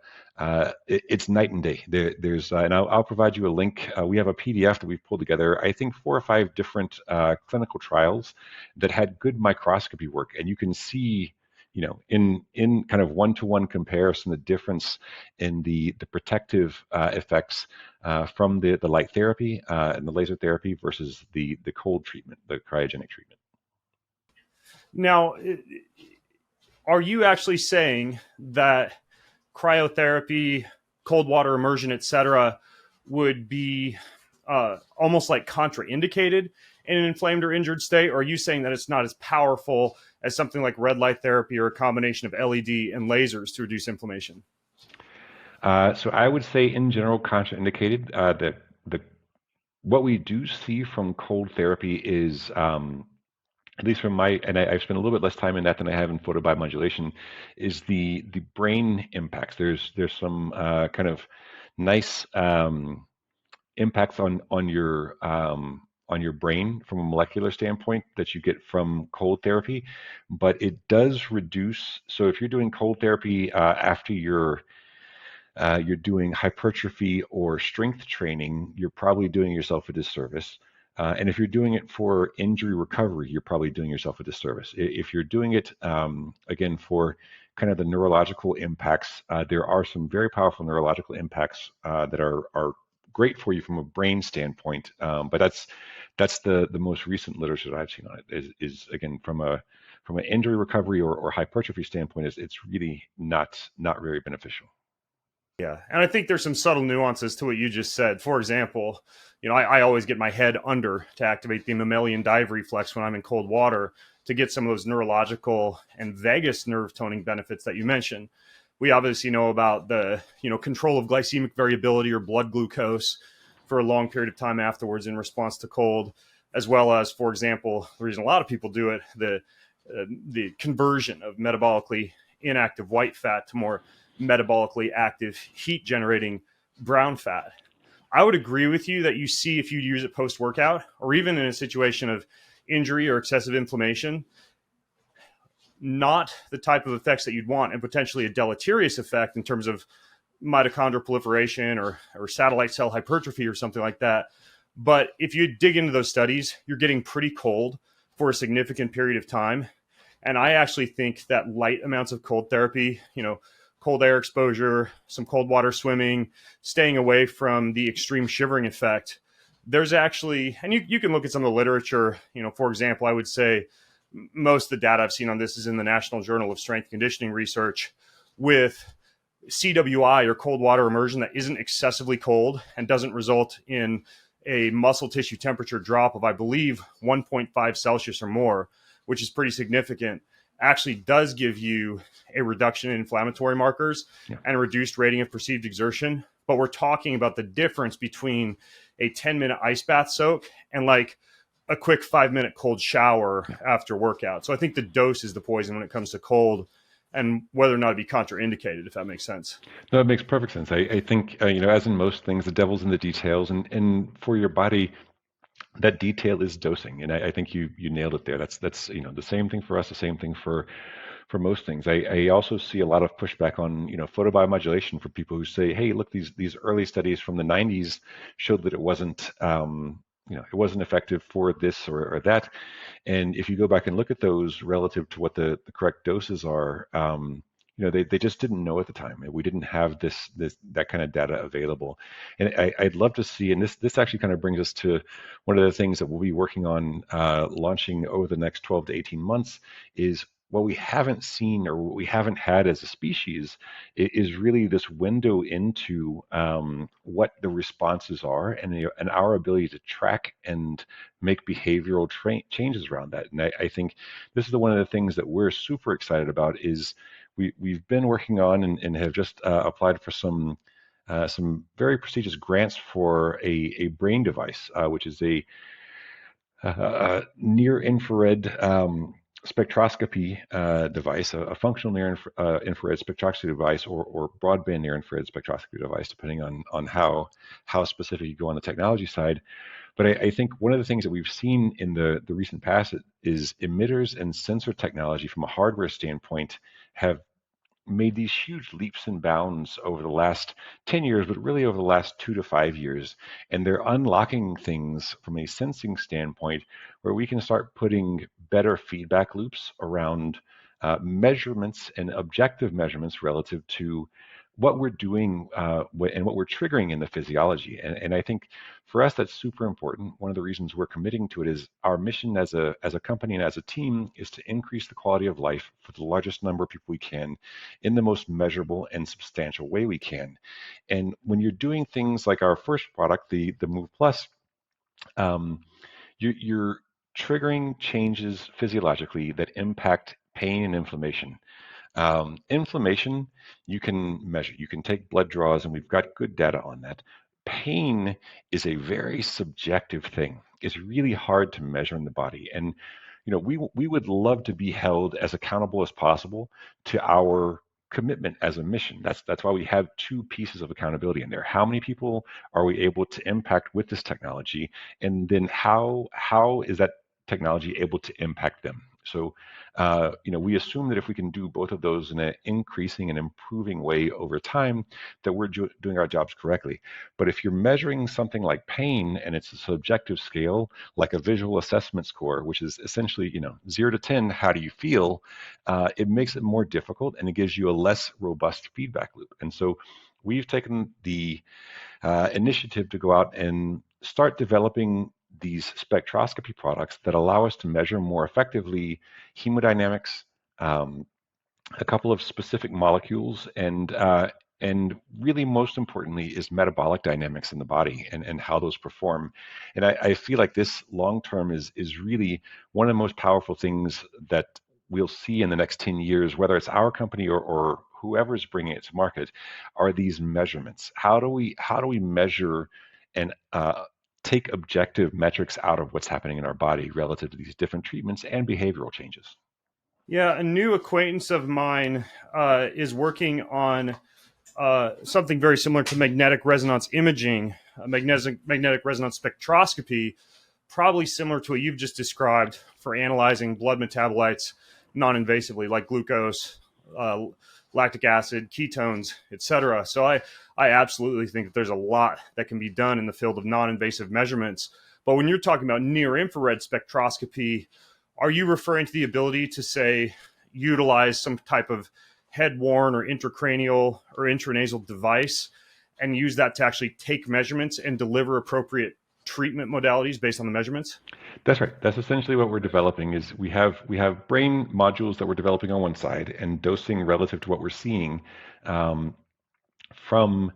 it's night and day. And I'll provide you a link. We have a PDF that we've pulled together, I think 4 or 5 different clinical trials that had good microscopy work, and you can see, in kind of one-to-one comparison, the difference in the protective effects from the light therapy and the laser therapy versus the cold treatment, the cryogenic treatment. Now, are you actually saying that cryotherapy, cold water immersion, etc., would be almost like contraindicated in an inflamed or injured state? Or are you saying that it's not as powerful as something like red light therapy or a combination of LED and lasers to reduce inflammation? So I would say, in general, contraindicated. That the what we do see from cold therapy is, at least from I've spent a little bit less time in that than I have in photobiomodulation, is the brain impacts. There's some kind of nice impacts on your on your brain from a molecular standpoint that you get from cold therapy, but it does reduce. So if you're doing cold therapy after you're doing hypertrophy or strength training, you're probably doing yourself a disservice. And if you're doing it for injury recovery, you're probably doing yourself a disservice. If you're doing it, again, for kind of the neurological impacts, there are some very powerful neurological impacts that are great for you from a brain standpoint. But that's the most recent literature that I've seen on it is again from an injury recovery or hypertrophy standpoint, it's really not very beneficial. Yeah, and I think there's some subtle nuances to what you just said. For example, I always get my head under to activate the mammalian dive reflex when I'm in cold water to get some of those neurological and vagus nerve toning benefits that you mentioned. We obviously know about the control of glycemic variability or blood glucose for a long period of time afterwards in response to cold, as well as, for example, the reason a lot of people do it, the conversion of metabolically inactive white fat to more metabolically active heat generating brown fat. I would agree with you that you see if you use it post workout or even in a situation of injury or excessive inflammation, not the type of effects that you'd want, and potentially a deleterious effect in terms of mitochondrial proliferation or satellite cell hypertrophy or something like that. But if you dig into those studies, you're getting pretty cold for a significant period of time. And I actually think that light amounts of cold therapy, cold air exposure, some cold water swimming, staying away from the extreme shivering effect. There's actually, and you can look at some of the literature, for example, I would say most of the data I've seen on this is in the National Journal of Strength Conditioning Research with CWI or cold water immersion that isn't excessively cold and doesn't result in a muscle tissue temperature drop of, I believe, 1.5 Celsius or more, which is pretty significant, actually does give you a reduction in inflammatory markers and a reduced rating of perceived exertion. But we're talking about the difference between a 10-minute ice bath soak and like a quick 5-minute cold shower after workout. So I think the dose is the poison when it comes to cold, and whether or not it'd be contraindicated, if that makes sense. No, it makes perfect sense. I think, as in most things, the devil's in the details, and for your body, that detail is dosing. And I think you nailed it there. That's the same thing for us, the same thing for most things. I also see a lot of pushback on, photobiomodulation for people who say, hey, look, these early studies from the 90s showed that it wasn't, it wasn't effective for this or that. And if you go back and look at those relative to what the correct doses are, they just didn't know at the time. We didn't have that kind of data available. And I'd love to see, and this actually kind of brings us to one of the things that we'll be working on launching over the next 12 to 18 months is what we haven't seen or what we haven't had as a species is really this window into what the responses are and our ability to track and make behavioral changes around that. And I think this is one of the things that we're super excited about is we've been working on and have just applied for some very prestigious grants for a brain device, which is a near infrared spectroscopy device, a functional near infrared spectroscopy device, or broadband near infrared spectroscopy device, depending on how specific you go on the technology side. But I think one of the things that we've seen in the recent past is emitters and sensor technology from a hardware standpoint have made these huge leaps and bounds over the last 10 years, but really over the last 2 to 5 years. And they're unlocking things from a sensing standpoint where we can start putting better feedback loops around measurements and objective measurements relative to what we're doing and what we're triggering in the physiology. And I think for us, that's super important. One of the reasons we're committing to it is our mission as a company and as a team is to increase the quality of life for the largest number of people we can in the most measurable and substantial way we can. And when you're doing things like our first product, the Move Plus, you're triggering changes physiologically that impact pain and inflammation. Inflammation, you can measure. You can take blood draws, and we've got good data on that. Pain is a very subjective thing. It's really hard to measure in the body. And we would love to be held as accountable as possible to our commitment as a mission. That's why we have two pieces of accountability in there. How many people are we able to impact with this technology, and then how is that technology able to impact them? So, we assume that if we can do both of those in an increasing and improving way over time, that we're doing our jobs correctly. But if you're measuring something like pain and it's a subjective scale, like a visual assessment score, which is essentially, 0 to 10, how do you feel? It makes it more difficult and it gives you a less robust feedback loop. And so we've taken the initiative to go out and start developing these spectroscopy products that allow us to measure more effectively hemodynamics, um, a couple of specific molecules, and really most importantly is metabolic dynamics in the body and how those perform. And I feel like this long term is really one of the most powerful things that we'll see in the next 10 years, whether it's our company or whoever's bringing it to market, are these measurements. How do we measure and take objective metrics out of what's happening in our body relative to these different treatments and behavioral changes? Yeah, a new acquaintance of mine is working on something very similar to magnetic resonance imaging, magnetic resonance spectroscopy, probably similar to what you've just described for analyzing blood metabolites non-invasively, like glucose, uh, lactic acid, ketones, etc. So I absolutely think that there's a lot that can be done in the field of non-invasive measurements. But when you're talking about near-infrared spectroscopy, are you referring to the ability to, say, utilize some type of head-worn or intracranial or intranasal device and use that to actually take measurements and deliver appropriate treatment modalities based on the measurements? That's right. That's essentially what we're developing. Is we have brain modules that we're developing on one side and dosing relative to what we're seeing um, from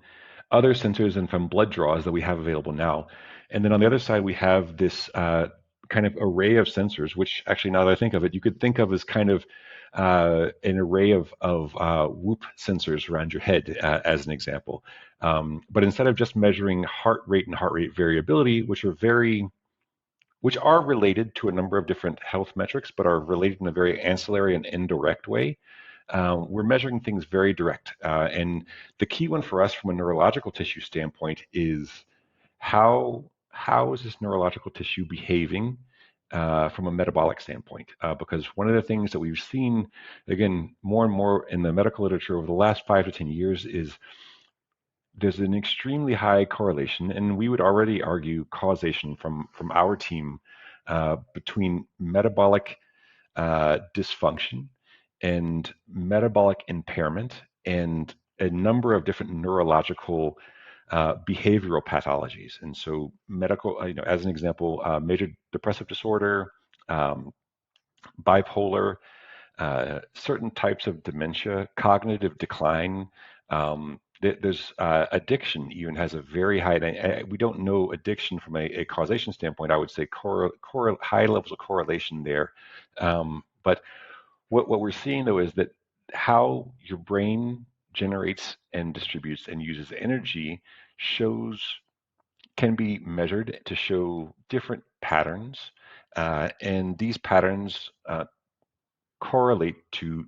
other sensors and from blood draws that we have available now. And then on the other side, we have this kind of array of sensors, which actually, now that I think of it, you could think of as kind of an array of whoop sensors around your head, as an example. But instead of just measuring heart rate and heart rate variability, which are related to a number of different health metrics, but are related in a very ancillary and indirect way. We're measuring things very direct. And the key one for us from a neurological tissue standpoint is how is this neurological tissue behaving from a metabolic standpoint? Because one of the things that we've seen, again, more and more in the medical literature over the last 5 to 10 years is there's an extremely high correlation, and we would already argue causation from our team between metabolic dysfunction and metabolic impairment and a number of different neurological behavioral pathologies. And so, medical, as an example, major depressive disorder, um, bipolar, certain types of dementia, cognitive decline. There's addiction even has a very high. We don't know addiction from a causation standpoint. I would say high levels of correlation there. But what we're seeing though is that how your brain generates and distributes and uses energy shows can be measured to show different patterns, and these patterns correlate to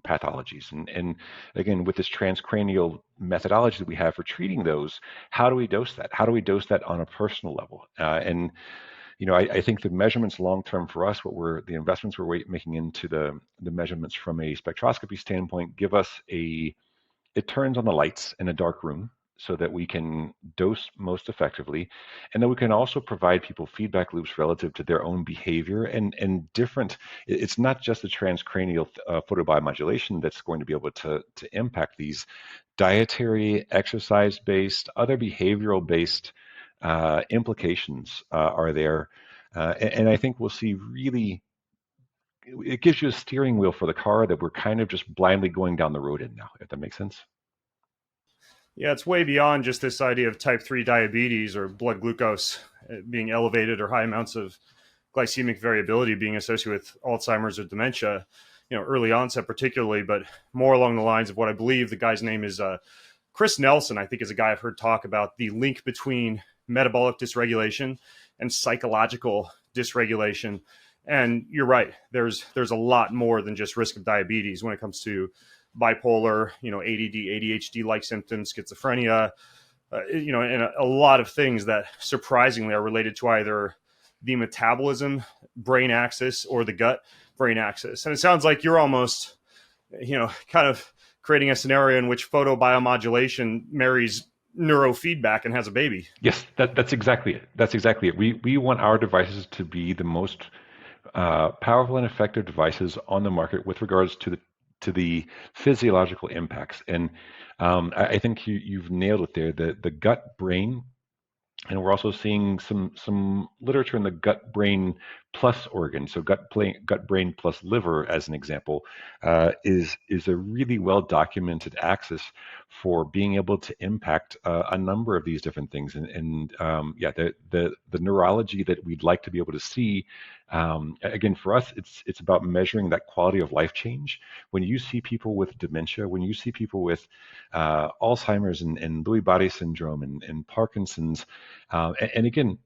pathologies. And again, with this transcranial methodology that we have for treating those, how do we dose that? How do we dose that on a personal level? And I think the measurements long term for us, the investments we're making into the measurements from a spectroscopy standpoint, give us it turns on the lights in a dark room so that we can dose most effectively, and then we can also provide people feedback loops relative to their own behavior and different. It's not just the transcranial photobiomodulation that's going to be able to impact these dietary, exercise based, other behavioral based implications are there. And I think we'll see really, it gives you a steering wheel for the car that we're kind of just blindly going down the road in now, if that makes sense. Yeah, it's way beyond just this idea of type 3 diabetes or blood glucose being elevated or high amounts of glycemic variability being associated with Alzheimer's or dementia, early onset particularly, but more along the lines of what I believe the guy's name is Chris Nelson, I think, is a guy I've heard talk about the link between metabolic dysregulation and psychological dysregulation. And you're right, there's a lot more than just risk of diabetes when it comes to bipolar, ADD, ADHD-like symptoms, schizophrenia, and a lot of things that surprisingly are related to either the metabolism brain axis or the gut brain axis. And it sounds like you're almost, kind of creating a scenario in which photobiomodulation marries neurofeedback and has a baby. Yes, that's exactly it. That's exactly it. We want our devices to be the most powerful and effective devices on the market with regards to the physiological impacts. And I think you've nailed it there. The gut brain, and we're also seeing some literature in the gut brain plus organ. So gut brain plus liver, as an example, is a really well documented axis for being able to impact a number of these different things. And yeah, the neurology that we'd like to be able to see. Again, for us, it's about measuring that quality of life change. When you see people with dementia, when you see people with Alzheimer's and Lewy body syndrome and Parkinson's, and again,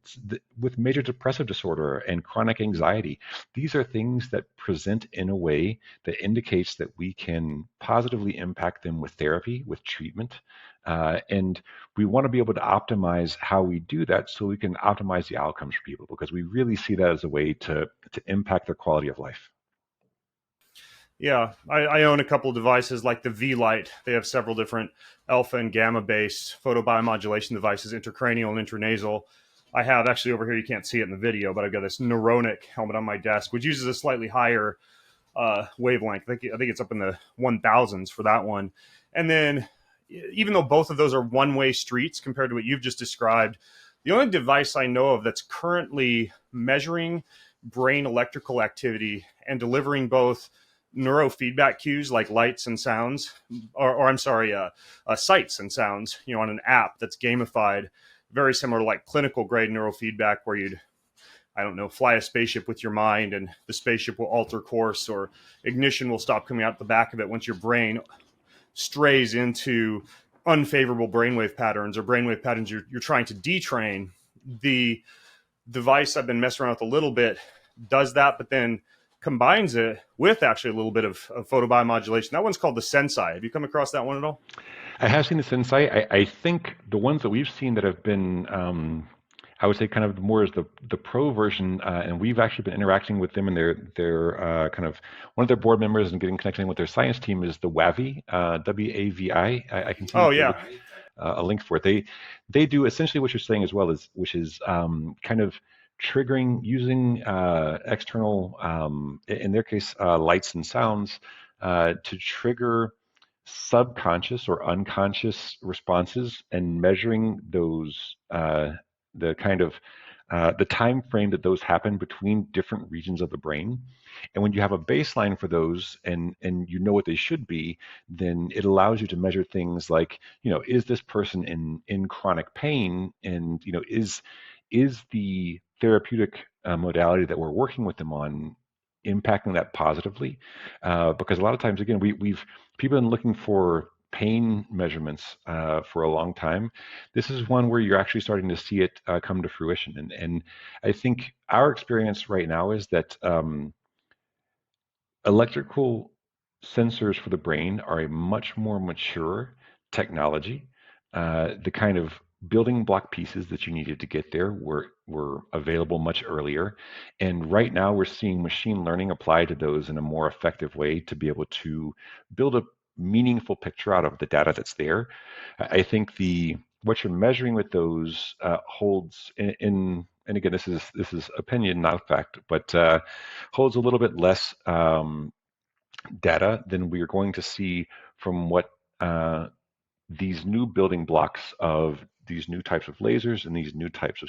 with major depressive disorder and chronic anxiety, these are things that present in a way that indicates that we can positively impact them with therapy, with treatment. And we want to be able to optimize how we do that so we can optimize the outcomes for people, because we really see that as a way to impact their quality of life. Yeah, I own a couple of devices like the Reviiv Light. They have several different alpha and gamma based photobiomodulation devices, intracranial and intranasal. I have actually over here, you can't see it in the video, but I've got this Neuronic helmet on my desk, which uses a slightly higher wavelength. I think it's up in the 1000s for that one. And then, even though both of those are one-way streets compared to what you've just described, the only device I know of that's currently measuring brain electrical activity and delivering both neurofeedback cues like lights and sounds, or I'm sorry, sights and sounds, on an app that's gamified, very similar to like clinical grade neurofeedback, where you'd, I don't know, fly a spaceship with your mind and the spaceship will alter course, or ignition will stop coming out the back of it once your brain strays into unfavorable brainwave patterns or brainwave patterns you're trying to detrain. The device I've been messing around with a little bit does that, but then combines it with actually a little bit of photobiomodulation. That one's called the Sensei. Have you come across that one at all? I have seen the Sensei. I think the ones that we've seen that have been, I would say, kind of more as the pro version, and we've actually been interacting with them and their kind of one of their board members and getting connected with their science team is the WAVI, WAVI. I can send Oh, you yeah. a link for it. They do essentially what you're saying as well, which is kind of triggering using external, in their case, lights and sounds to trigger subconscious or unconscious responses and measuring those the kind of the time frame that those happen between different regions of the brain. And when you have a baseline for those and you know what they should be, then it allows you to measure things like, is this person in chronic pain? And, is the therapeutic modality that we're working with them on impacting that positively? Because a lot of times, again, we've people been looking for pain measurements for a long time. This is one where you're actually starting to see it come to fruition. And I think our experience right now is that electrical sensors for the brain are a much more mature technology. The kind of building block pieces that you needed to get there were available much earlier. And right now we're seeing machine learning applied to those in a more effective way to be able to build a meaningful picture out of the data that's there. I think what you're measuring with those holds in and again, this is opinion, not fact, but holds a little bit less data than we are going to see from what these new building blocks of these new types of lasers and these new types of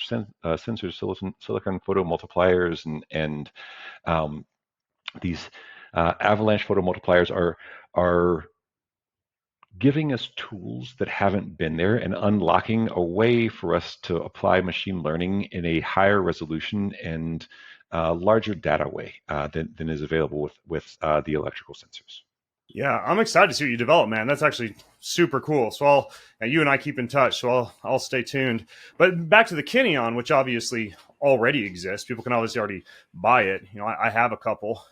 sensors, silicon photomultipliers, and these avalanche photomultipliers are giving us tools that haven't been there and unlocking a way for us to apply machine learning in a higher resolution and larger data way than is available with the electrical sensors. Yeah, I'm excited to see what you develop, man. That's actually super cool. So you and I keep in touch, so I'll stay tuned. But back to the Kineon, which obviously already exists. People can obviously already buy it. I have a couple.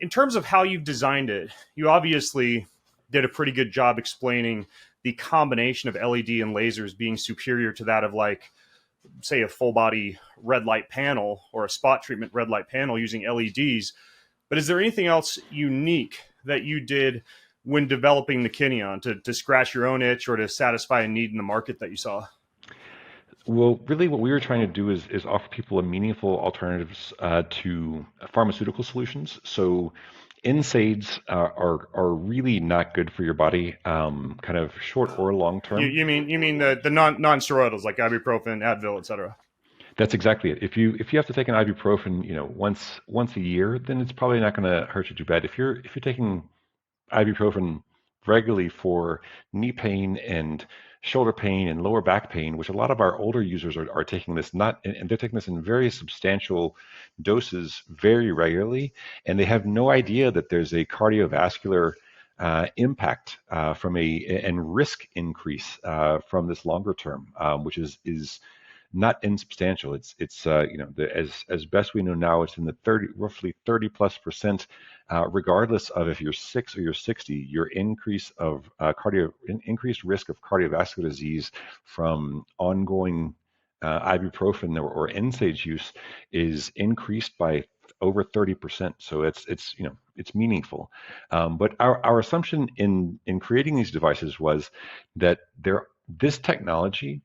In terms of how you've designed it, you obviously did a pretty good job explaining the combination of LED and lasers being superior to that of, like, say, a full body red light panel or a spot treatment red light panel using LEDs. But is there anything else unique that you did when developing the Kineon to scratch your own itch or to satisfy a need in the market that you saw? Well, really, what we were trying to do is offer people a meaningful alternatives to pharmaceutical solutions. So, NSAIDs are really not good for your body, kind of short or long You, term. you mean you mean the non-steroidals like ibuprofen, Advil, etc.? That's exactly it. If you have to take an ibuprofen, once a year, then it's probably not going to hurt you too bad. If you're taking ibuprofen regularly for knee pain and shoulder pain and lower back pain, which a lot of our older users are taking this not, and they're taking this in very substantial doses very regularly, and they have no idea that there's a cardiovascular impact from and risk increase from this longer term, which is not insubstantial. As best we know now, it's in the roughly 30+%, regardless of if you're 6 or you're 60. Your increased risk of cardiovascular disease from ongoing ibuprofen or NSAIDs use is increased by over 30%. So it's meaningful. But our assumption in creating these devices was that this technology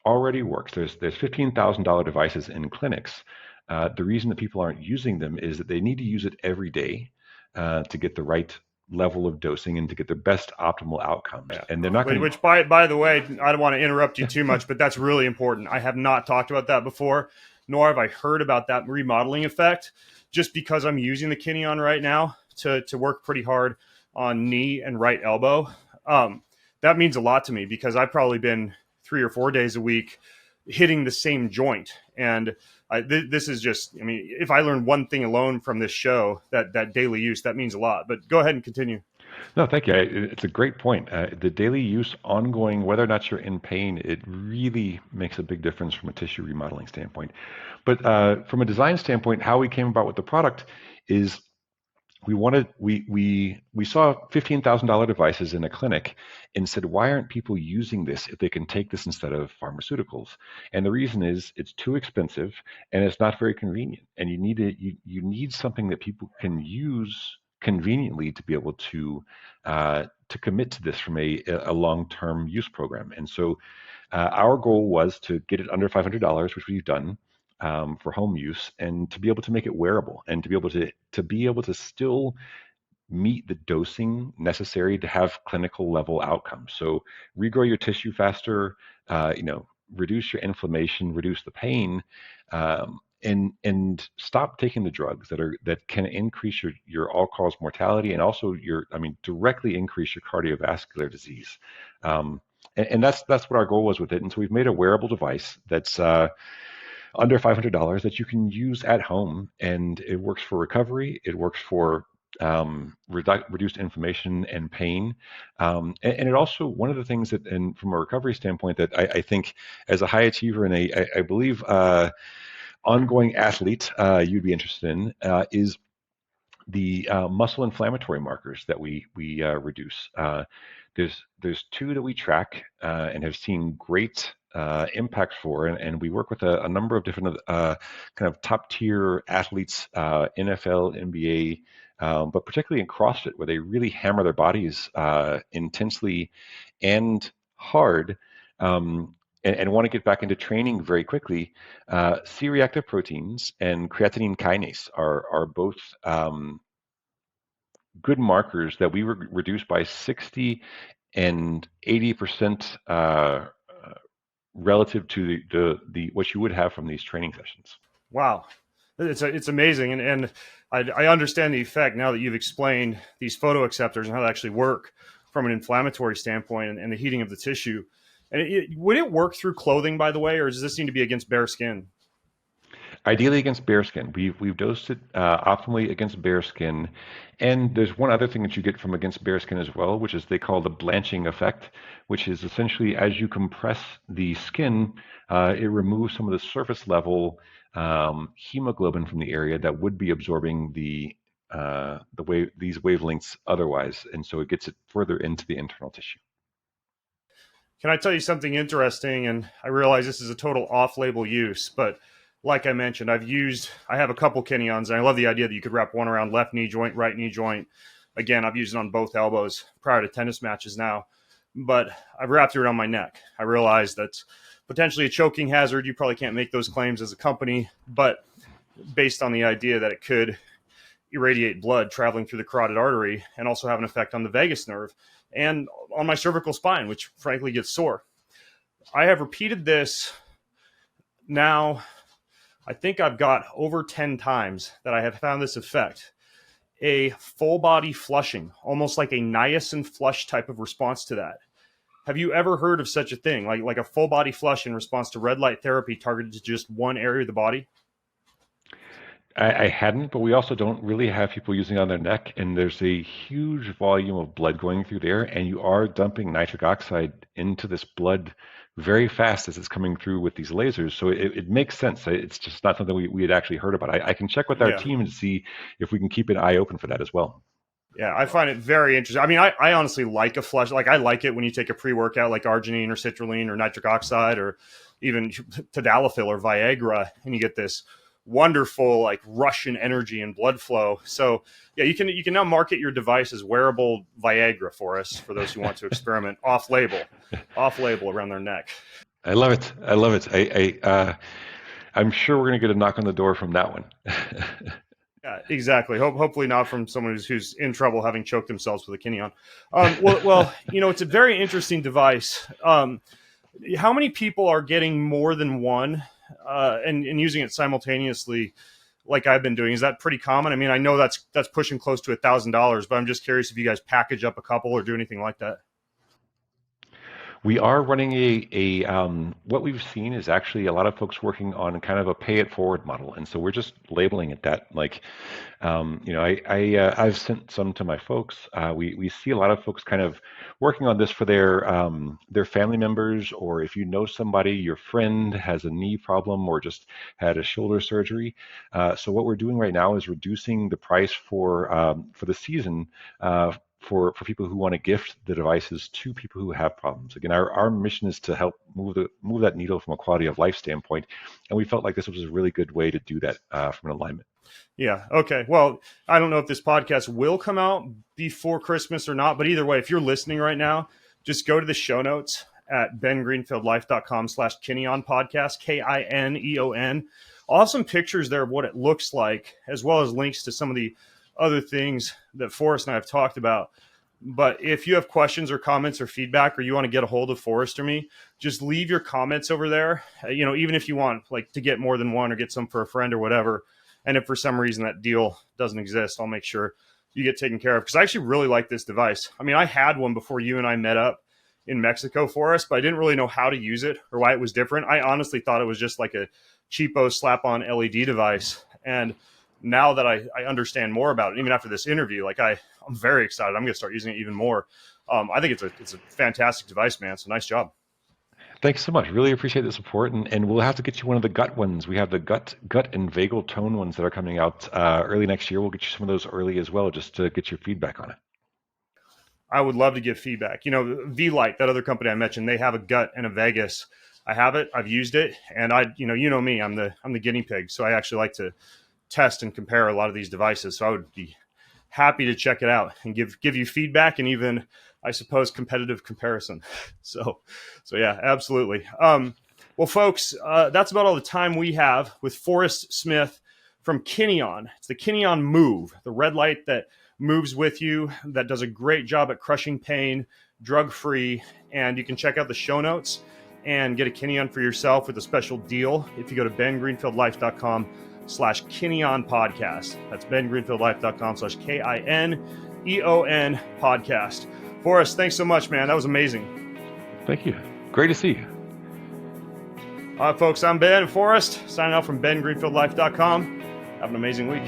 already works. There's $15,000 devices in clinics. The reason that people aren't using them is that they need to use it every day to get the right level of dosing and to get the best optimal outcomes. Yeah. And they're not going to. Which, by the way, I don't want to interrupt you too much, but that's really important. I have not talked about that before, nor have I heard about that remodeling effect. Just because I'm using the Kineon right now to work pretty hard on knee and right elbow, that means a lot to me because I've probably been 3 or 4 days a week hitting the same joint. And this is just, I mean, if I learned one thing alone from this show, that daily use, that means a lot. But go ahead and continue. No, thank you. It's a great point. The daily use, ongoing, whether or not you're in pain, it really makes a big difference from a tissue remodeling standpoint. But from a design standpoint, how we came about with the product is we saw $15,000 devices in a clinic and said, why aren't people using this if they can take this instead of pharmaceuticals? And the reason is it's too expensive and it's not very convenient. And you need something that people can use conveniently to be able to commit to this from a long-term use program. And so our goal was to get it under $500, which we've done for home use, and to be able to make it wearable, and to be able to still meet the dosing necessary to have clinical level outcomes. So regrow your tissue faster, reduce your inflammation, reduce the pain, and stop taking the drugs that can increase your all-cause mortality and also directly increase your cardiovascular disease. And that's what our goal was with it. And so we've made a wearable device that's under $500 that you can use at home, and it works for recovery. It works for reduced inflammation and pain, and it also, one of the things that, and from a recovery standpoint, that I think as a high achiever and I believe ongoing athlete, you'd be interested in is the muscle inflammatory markers that we reduce. There's two that we track and have seen great impact for, and we work with a number of different kind of top tier athletes, NFL, NBA, but particularly in CrossFit, where they really hammer their bodies intensely and hard. And want to get back into training very quickly. C-reactive proteins and creatinine kinase are both good markers that we reduce by 60 and 80% relative to the what you would have from these training sessions. Wow, it's amazing, and I understand the effect now that you've explained these photo acceptors and how they actually work from an inflammatory standpoint and the heating of the tissue. And would it work through clothing, by the way, or does this need to be against bare skin? Ideally against bare skin. We've dosed it optimally against bare skin, and there's one other thing that you get from against bare skin as well, which is they call the blanching effect, which is essentially as you compress the skin, it removes some of the surface level hemoglobin from the area that would be absorbing the these wavelengths otherwise, and so it gets it further into the internal tissue. Can I tell you something interesting? And I realize this is a total off-label use, but like I mentioned, I have a couple Kineons, and I love the idea that you could wrap one around left knee joint, right knee joint. Again, I've used it on both elbows prior to tennis matches now, but I've wrapped it around my neck. I realize that's potentially a choking hazard. You probably can't make those claims as a company, but based on the idea that it could irradiate blood traveling through the carotid artery and also have an effect on the vagus nerve and on my cervical spine, which frankly gets sore. I have repeated this now. I think I've got over 10 times that I have found this effect. A full body flushing, almost like a niacin flush type of response to that. Have you ever heard of such a thing, like a full body flush in response to red light therapy targeted to just one area of the body? I hadn't, but we also don't really have people using it on their neck, and there's a huge volume of blood going through there, and you are dumping nitric oxide into this blood very fast as it's coming through with these lasers. So it makes sense. It's just not something we had actually heard about. I can check with our team and see if we can keep an eye open for that as well. Yeah, I find it very interesting. I mean, I honestly like a flush. Like, I like it when you take a pre-workout like arginine or citrulline or nitric oxide or even tadalafil or Viagra, and you get this wonderful like Russian energy and blood flow. So yeah, you can now market your device as wearable Viagra for us, for those who want to experiment off label around their neck. I love it. I love it. I'm sure we're going to get a knock on the door from that one. Yeah, exactly. Hopefully not from someone who's in trouble having choked themselves with a Kineon. Well, it's a very interesting device. How many people are getting more than one and using it simultaneously, like I've been doing? Is that pretty common? I mean, I know that's pushing close to $1,000, but I'm just curious if you guys package up a couple or do anything like that. We are running what we've seen is actually a lot of folks working on kind of a pay it forward model. And so we're just labeling it that, like, I've sent some to my folks. We see a lot of folks kind of working on this for their family members, or if you know somebody, your friend has a knee problem or just had a shoulder surgery. So what we're doing right now is reducing the price for the season, for people who want to gift the devices to people who have problems. Again, our mission is to help move that needle from a quality of life standpoint, and we felt like this was a really good way to do that from an alignment. Yeah. Okay. Well, I don't know if this podcast will come out before Christmas or not, but either way, if you're listening right now, just go to the show notes at bengreenfieldlife.com/Kineon podcast, Kineon. I'll have some pictures there of what it looks like, as well as links to some of the other things that Forrest and I have talked about. But if you have questions or comments or feedback, or you want to get a hold of Forrest or me, just leave your comments over there. Even if you want like to get more than one or get some for a friend or whatever. And if for some reason that deal doesn't exist, I'll make sure you get taken care of, because I actually really like this device. I mean, I had one before you and I met up in Mexico, Forrest, but I didn't really know how to use it or why it was different. I honestly thought it was just like a cheapo slap-on LED device. And now that I understand more about it, even after this interview, like I'm very excited. I'm going to start using it even more. I think it's a fantastic device, man. So nice job. Thanks so much. Really appreciate the support, and we'll have to get you one of the gut ones. We have the gut and vagal tone ones that are coming out early next year. We'll get you some of those early as well, just to get your feedback on it. I would love to give feedback. Reviiv Light, that other company I mentioned, they have a gut and a vagus. I have it. I've used it, and you know me. I'm the guinea pig, so I actually like to test and compare a lot of these devices. So I would be happy to check it out and give you feedback, and even, I suppose, competitive comparison. So yeah, absolutely. Well, folks, that's about all the time we have with Forrest Smith from Kineon. It's the Kineon Move, the red light that moves with you, that does a great job at crushing pain, drug-free, and you can check out the show notes and get a Kineon for yourself with a special deal if you go to bengreenfieldlife.com/Kineon podcast. That's bengreenfieldlife.com/Kineon podcast. Forrest, thanks so much, man. That was amazing. Thank you. Great to see you. All right, folks, I'm Ben and Forrest, signing out from bengreenfieldlife.com. Have an amazing week.